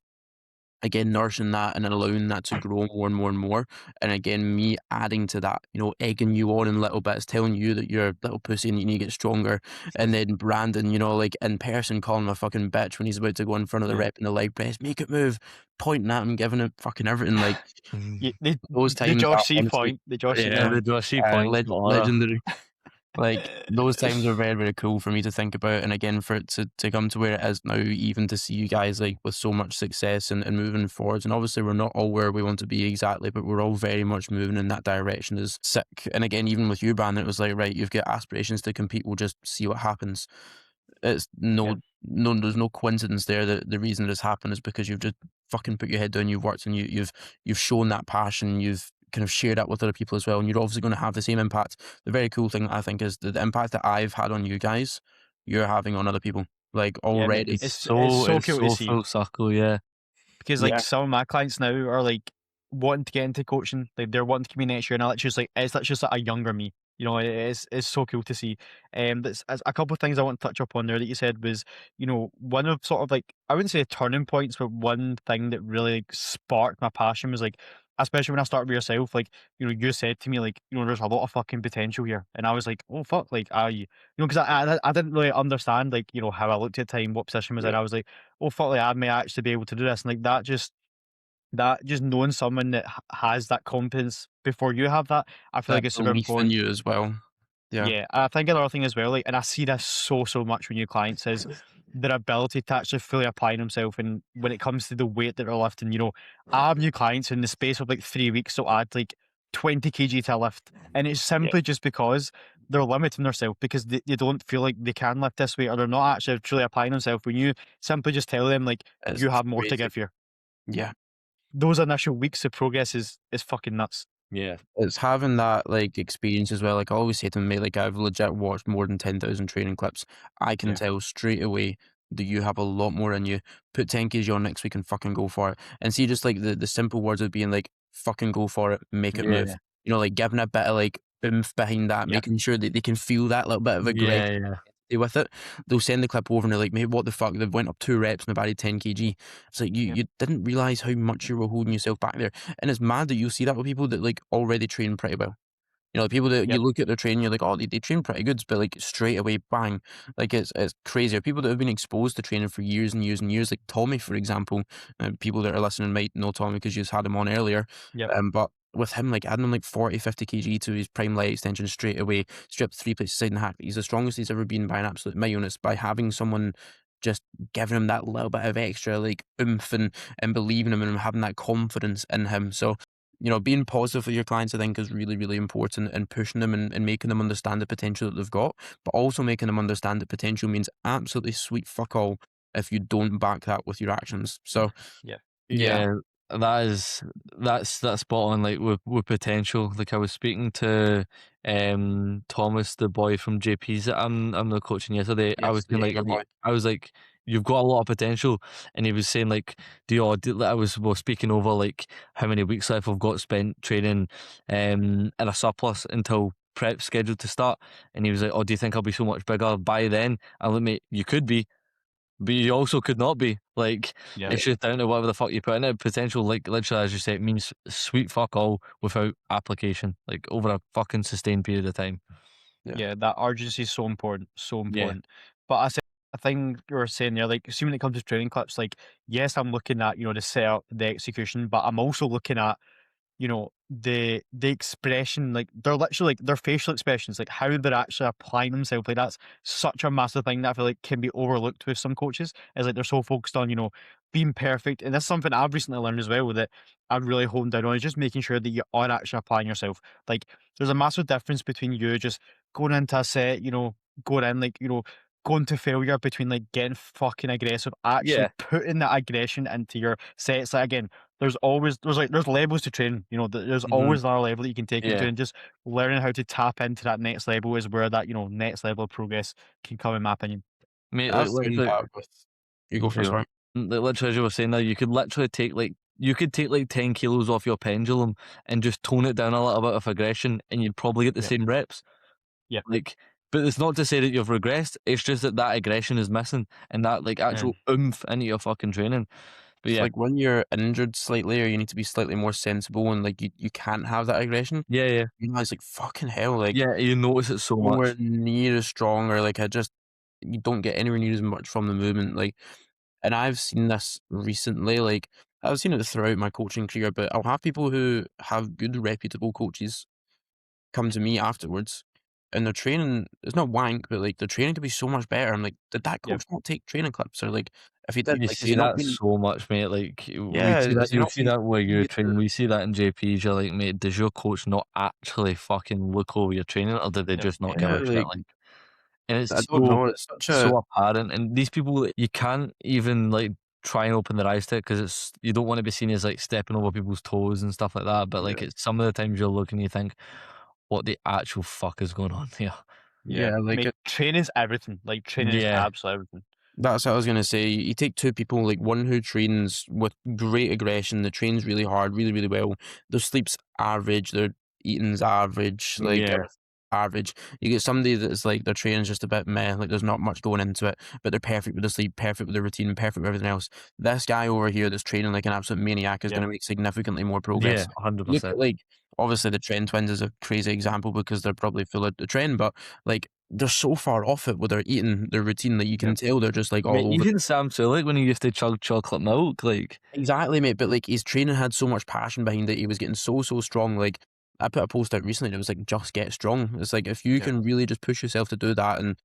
again, nourishing that and allowing that to grow more and more and more. And again, me adding to that, egging you on in little bits, telling you that you're a little pussy and you need to get stronger. And then Brandon, like in person calling him a fucking bitch when he's about to go in front of the Yeah. rep in the leg press, make it move, pointing at him, giving it fucking everything. Like, Yeah, Mhm. those the times are Josh C honestly, point, the Josh C Yeah, yeah, point. the Joshy points. Oh, legendary. Like those times are very, very cool for me to think about, and again for it to come to where it is now, even to see you guys like with so much success and moving forwards. And obviously, we're not all where we want to be exactly, but we're all very much moving in that direction. Is sick. And again, even with you, Brandon, it was like, right, you've got aspirations to compete. We'll just see what happens. It's Yeah. no, there's no coincidence there that the reason it has happened is because you've just fucking put your head down, you've worked, and you've shown that passion, you've kind of shared that with other people as well, and you're obviously going to have the same impact. The very cool thing I think is the impact that I've had on you guys, you're having on other people. Like Yeah, mate, already, it's so it's cool to so see. full circle. Yeah. Because like yeah, some of my clients now are like wanting to get into coaching, like they're wanting to come in next year, and I literally just like it's literally just like a younger me. It's so cool to see. That's a couple of things I want to touch up on there that you said was, one of sort of like I wouldn't say turning points, but one thing that really like, sparked my passion was like, especially when I started with yourself, like you said to me like there's a lot of fucking potential here, and I was like, oh fuck, like because I didn't really understand like how I looked at the time, what position was in. yeah, I was like, oh fuck, like I may actually be able to do this, and like that just knowing someone that has that confidence before you have that, I feel like that it's super belief in important. you as well. Yeah, I think another thing as well, like, and I see this so much with new clients is their ability to actually fully apply themselves. And when it comes to the weight that they're lifting, I have new clients in the space of like 3 weeks, they'll add like 20 kg to a lift, and it's simply just because they're limiting themselves because they don't feel like they can lift this weight, or they're not actually truly applying themselves. When you simply just tell them like It's you have more to crazy. give here, Yeah. those initial weeks of progress is fucking nuts. Yeah. It's having that like experience as well. Like I always say to them, mate, like I've legit watched more than 10,000 training clips. I can Yeah. tell straight away that you have a lot more in you. Put 10 kg on next week and fucking go for it. And see, just like the simple words of being like, fucking go for it, make it move. Yeah. You know, like giving a bit of like oomph behind that, Yeah. making sure that they can feel that little bit of aggression Yeah. with it. They'll send the clip over and they're like, mate, what the fuck? They've went up 2 reps and they've added 10 kg. It's like you didn't realise how much you were holding yourself back there. And it's mad that you see that with people that like already train pretty well. You know, people that you Yep. look at their training, you're like, oh, they train pretty good, but like straight away, bang, like it's crazy. Or people that have been exposed to training for years and years and years, like Tommy, for example. People that are listening might know Tommy because you just had him on earlier. Yep. But with him, like adding like 40, 50 kg to his prime leg extension straight away, stripped 3 places side and a half. He's the strongest he's ever been by an absolute mile, and it's by having someone just giving him that little bit of extra like oomph and believing him and having that confidence in him. So you know, being positive with your clients, I think, is really, really important, and pushing them and making them understand the potential that they've got, but also making them understand that potential means absolutely sweet fuck all if you don't back that with your actions. So, Yeah. Yeah, that's spot on. Like with potential. Like I was speaking to Thomas, the boy from JP's that I'm the coaching yesterday. I yes, was the saying like Jaeger boy. I was like, you've got a lot of potential, and he was saying like, I was speaking over like how many weeks left I've got spent training in a surplus until prep scheduled to start, and he was like, oh, do you think I'll be so much bigger by then? I'm like, mate, you could be. But you also could not be. Like, Yeah. it's just down to whatever the fuck you put in it. Potential, like, literally, as you say, it means sweet fuck all without application, like, over a fucking sustained period of time. Yeah, that urgency is so important, so Yeah. important. But I think you were saying there, like, see when it comes to training clips, like, yes, I'm looking at, the setup, the execution, but I'm also looking at, the expression, like they're literally like their facial expressions, like how they're actually applying themselves. Like that's such a massive thing that I feel like can be overlooked with some coaches. Is like they're so focused on, being perfect. And that's something I've recently learned as well that I've really honed down on is just making sure that you are actually applying yourself. Like there's a massive difference between you just going into a set, going in like, going to failure between like getting fucking aggressive, actually Yeah. putting that aggression into your sets. Like again, there's levels to train, there's Mhm. always another level that you can take into, Yeah. and just learning how to tap into that next level is where that, next level of progress can come, in my opinion. Mate, like, I've seen literally, that with. You go first, yeah. sorry. Like, literally, as you were saying there, you could literally take like, 10 kilos off your pendulum and just tone it down a little bit of aggression, and you'd probably get the Yep. same reps. Yep. Like, but it's not to say that you've regressed. It's just that aggression is missing, and that like actual oomph into your fucking training. But It's yeah, like when you're injured slightly or you need to be slightly more sensible and like you can't have that aggression, yeah. you realize like fucking hell, like Yeah, you notice it so nowhere much. near as strong, or like you don't get anywhere near as much from the movement. Like, and I've seen this recently, like I've seen it throughout my coaching career, but I'll have people who have good reputable coaches come to me afterwards and their training is not wank, but like their training could be so much better. I'm like, did that Yep. coach not take training clips? Or like if he did, You like has see he not that been so much, mate. Like we yeah, see that, has he you not see been that where you're studying training. We see that in JPs. You're like, mate, does your coach not actually fucking look over your training, or did they Yep. just not give yeah, a shit? like Like, and I it's don't know. It's such a so apparent. And these people, like, you can't even like try and open their eyes to it because it's you don't want to be seen as like stepping over people's toes and stuff like that. But like, yeah, it's some of the times you're looking, you think, what the actual fuck is going on here? Yeah. yeah, like Mate, training's everything. Like training is Yeah, absolutely everything. that's what I was gonna say. You take two people, like one who trains with great aggression, that trains really hard, really, really well. Their sleep's average, their eating's average, like yeah, everything's average. You get somebody that's like their training's just a bit meh, like there's not much going into it, but they're perfect with their sleep, perfect with their routine, perfect with everything else. This guy over here that's training like an absolute maniac is Yep. gonna make significantly more yeah, progress. Look at 100%. like obviously the Trend Twins is a crazy example because they're probably full of the trend, but like they're so far off it with their eating, their routine that you can Yep. tell they're just like Mate, all over. even Sam Sulek when he used to chug chocolate milk, like, Exactly, mate. But like his training had so much passion behind it. He was getting so strong. Like I put a post out recently and it was like, just get strong. It's like, if you Yeah. can really just push yourself to do that, and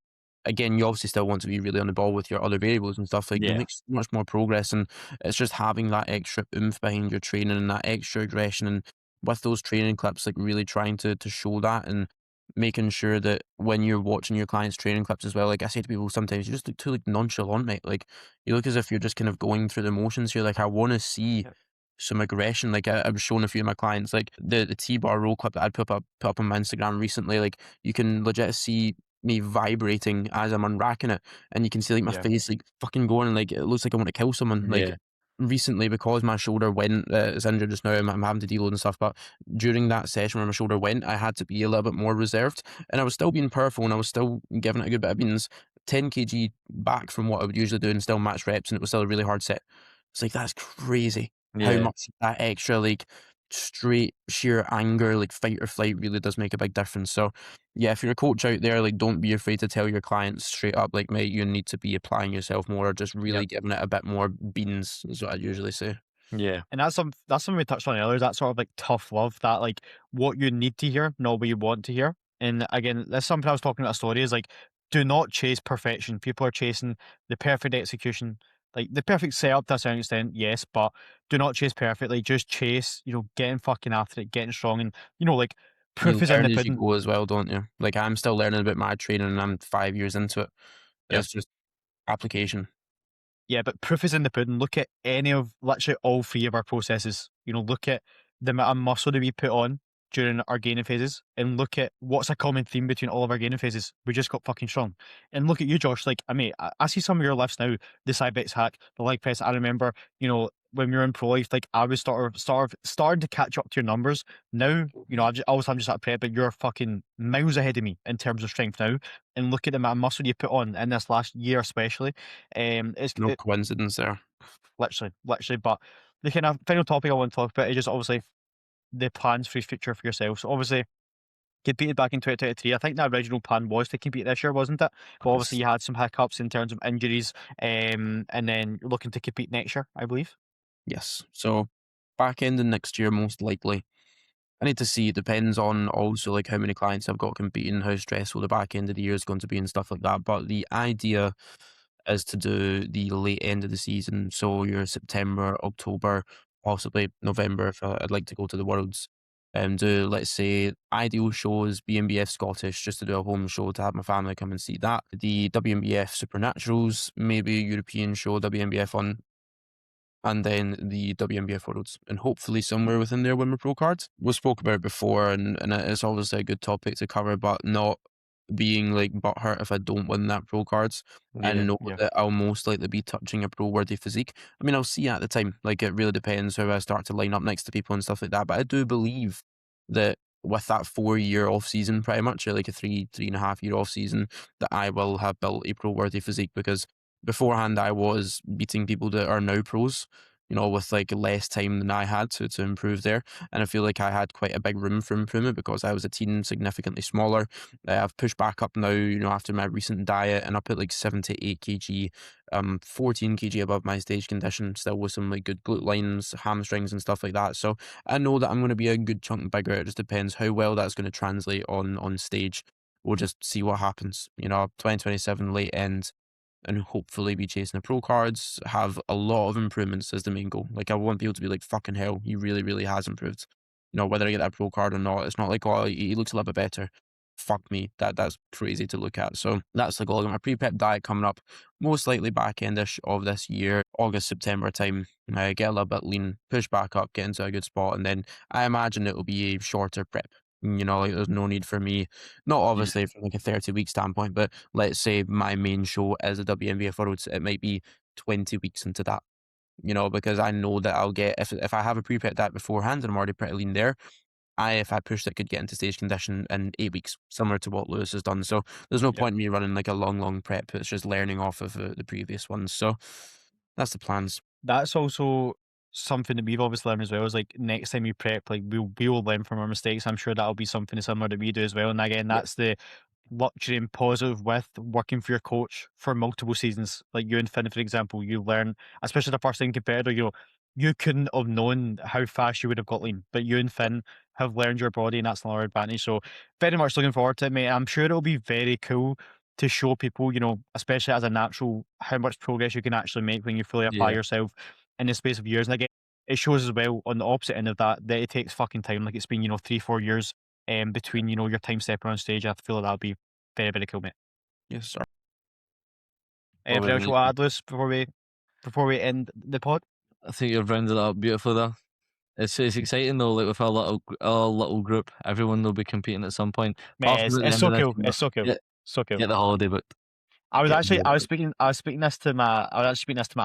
again, you obviously still want to be really on the ball with your other variables and stuff, like, you'll Yeah. make so much more progress, and it's just having that extra oomph behind your training and that extra aggression, and with those training clips, like, really trying to show that, and making sure that when you're watching your clients' training clips as well, like I say to people sometimes, you just look too, like, nonchalant, mate, like, you look as if you're just kind of going through the motions here, like, I wanna see Yeah. some aggression. Like, I was showing a few of my clients, like, the T-bar roll clip that I'd put up on my Instagram recently, like, you can legit see me vibrating as I'm unracking it, and you can see, like, my Yeah. face, like, fucking going, and, like, it looks like I want to kill someone. Like, Yeah. recently, because my shoulder went, it's injured just now, I'm having to deload and stuff, but during that session where my shoulder went, I had to be a little bit more reserved, and I was still being powerful, and I was still giving it a good bit of beans, 10 kg back from what I would usually do and still match reps, and it was still a really hard set. It's like, that's crazy how Yeah. much that extra, like, straight sheer anger, like, fight or flight really does make a big difference. So, yeah, if you're a coach out there, like, don't be afraid to tell your clients straight up, like, "Mate, you need to be applying yourself more," or just Yep. really giving it a bit more beans is what I usually say. Yeah. And that's something we touched on earlier. That sort of like tough love, that like what you need to hear, not what you want to hear. And again, that's something I was talking about a story is like, do not chase perfection. People are chasing the perfect execution, like the perfect setup to a certain extent, yes, but do not chase perfectly. Just chase, getting fucking after it, getting strong, and like You proof is in learn the as you pudding. go as well, don't you? Like, I'm still learning about my training, and I'm 5 years into it. Yeah. It's just application. Yeah, but proof is in the pudding. Look at any of literally all three of our processes. Look at the amount of muscle that we put on during our gaining phases, and look at what's a common theme between all of our gaining phases. We just got fucking strong. And look at you, Josh. Like, I mean, I see some of your lifts now, the side bits hack, the leg press. I remember, when we were in pro life, like I was starting to catch up to your numbers. Now, I'm just at prep, but you're fucking miles ahead of me in terms of strength now. And look at the amount of muscle you put on in this last year, especially. No coincidence there. Literally. But the kind of final topic I want to talk about is just obviously the plans for your future for yourself. So obviously competed back in 2023. I think the original plan was to compete this year, wasn't it? But obviously Yes. you had some hiccups in terms of injuries, and then you're looking to compete next year, I believe. Yes. So, back end of next year, most likely. I need to see. It depends on also, like, how many clients I've got competing, how stressful the back end of the year is going to be and stuff like that. But the idea is to do the late end of the season, so your September, October, possibly November if I'd like to go to the Worlds, and do, let's say, ideal shows, BNBF Scottish, just to do a home show to have my family come and see that. The WNBF Supernaturals, maybe a European show, WNBF on, and then the WNBF Worlds, and hopefully somewhere within there win my pro cards. We spoke about it before, and it's obviously a good topic to cover, but not being like butthurt if I don't win that pro cards. I Yeah. know Yeah. that I'll most likely be touching a pro worthy physique. I mean, I'll see at the time. Like, it really depends how I start to line up next to people and stuff like that. But I do believe that with that 4 year off season, pretty much, or like a 3.5 year off season, that I will have built a pro worthy physique, because beforehand I was beating people that are now pros, with like less time than I had to improve there. And I feel like I had quite a big room for improvement because I was a teen, significantly smaller. I've pushed back up now, after my recent diet, and up at like 7 to 8 kg, 14 kg above my stage condition, still with some like good glute lines, hamstrings, and stuff like that. So I know that I'm going to be a good chunk bigger. It just depends how well that's going to translate on stage. We'll just see what happens. 2027 late end, and hopefully be chasing the pro cards, have a lot of improvements as the main goal. Like, I want people to be like, fucking hell, he really, really has improved. Whether I get that pro card or not, it's not like, oh, he looks a little bit better. Fuck me. That's crazy to look at. So that's the goal. I got my pre-prep diet coming up, most likely back endish of this year, August, September time. Get a little bit lean, push back up, get into a good spot, and then I imagine it'll be a shorter prep. Like, there's no need for me, not Yeah. obviously from like a 30-week standpoint, but let's say my main show is a WNBF Worlds, it might be 20 weeks into that, because I know that I'll get, if I have a pre-prep diet beforehand and I'm already pretty lean there, if I pushed it, could get into stage condition in 8 weeks, similar to what Lewis has done. So there's no Yep. point in me running like a long prep. It's just learning off of the previous ones. So that's the plans. That's also something that we've obviously learned as well, is like next time we prep, like we will learn from our mistakes. I'm sure that'll be something similar that we do as well. And again, Yeah. that's the luxury and positive with working for your coach for multiple seasons. Like you and Finn, for example, you learn, especially the first time competitor, you couldn't have known how fast you would have got lean, but you and Finn have learned your body, and that's another advantage. So very much looking forward to it, mate. I'm sure it'll be very cool to show people, especially as a natural, how much progress you can actually make when you fully apply Yeah. yourself in the space of years. And again, it shows as well on the opposite end of that it takes fucking time. Like it's been 3-4 years between your time stepping on stage. I feel like that'll be very, very cool, mate. Yes, sir. Anything else you want to add, Lewis, before we end the pod? I think you've rounded it up beautifully there. It's exciting though, like with our little group, everyone will be competing at some point. Man, it's so cool. It's so cool. So cool. Get the holiday booked. I was speaking this to my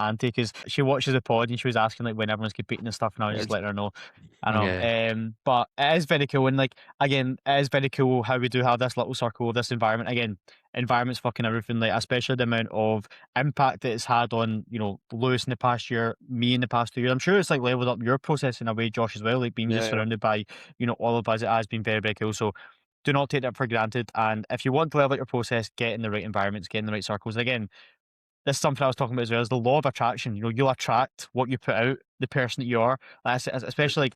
auntie because she watches the pod and she was asking like when everyone's competing and stuff, and I was just letting her know. I know. Yeah. But it is very cool, and like again, it is very cool how we do have this little circle, this environment. Again, environment's fucking everything. Like especially the amount of impact that it's had on Lewis in the past year, me in the past 2 years. I'm sure it's like leveled up your process in a way, Josh, as well. Like being just surrounded by all of us, it has been very, very cool. So do not take that for granted. And if you want to level up your process, get in the right environments, get in the right circles. Again, this is something I was talking about as well, is the law of attraction. You'll attract what you put out, the person that you are. Especially like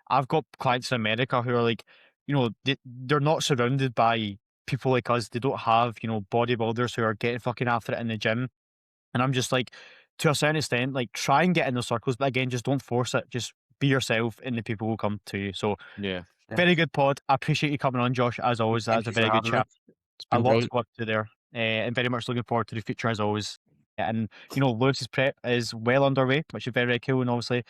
I've got clients in America who are like, they're not surrounded by people like us. They don't have, bodybuilders who are getting fucking after it in the gym. And I'm just like, to a certain extent, like try and get in those circles, but again, just don't force it. Just be yourself and the people will come to you. So very good pod. I appreciate you coming on, Josh, as always. That's a very good chat. A lot to go up to there. And very much looking forward to the future as always. And Lewis's prep is well underway, which is very, very cool. And obviously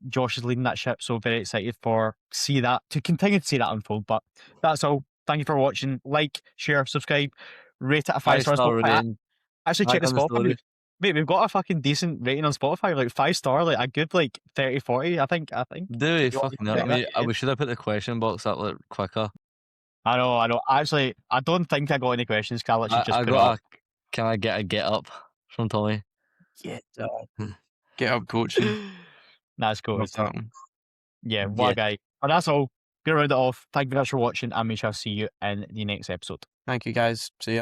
Josh is leading that ship, so very excited to continue to see that unfold. But that's all. Thank you for watching. Like, share, subscribe, rate it a 5-star rating. Actually check the Spotify. Mate, we've got a fucking decent rating on Spotify, like 5-star, like a good 30, 40, I think. Do we fucking know, mate? We should have put the question box up like quicker. I know. Actually, I don't think I got any questions, Carl. Can I get a get up from Tommy? Get up coaching. That's cool. Yeah, what a guy. And that's all. Gonna round it off. Thank you very much for watching, and we shall see you in the next episode. Thank you, guys. See ya.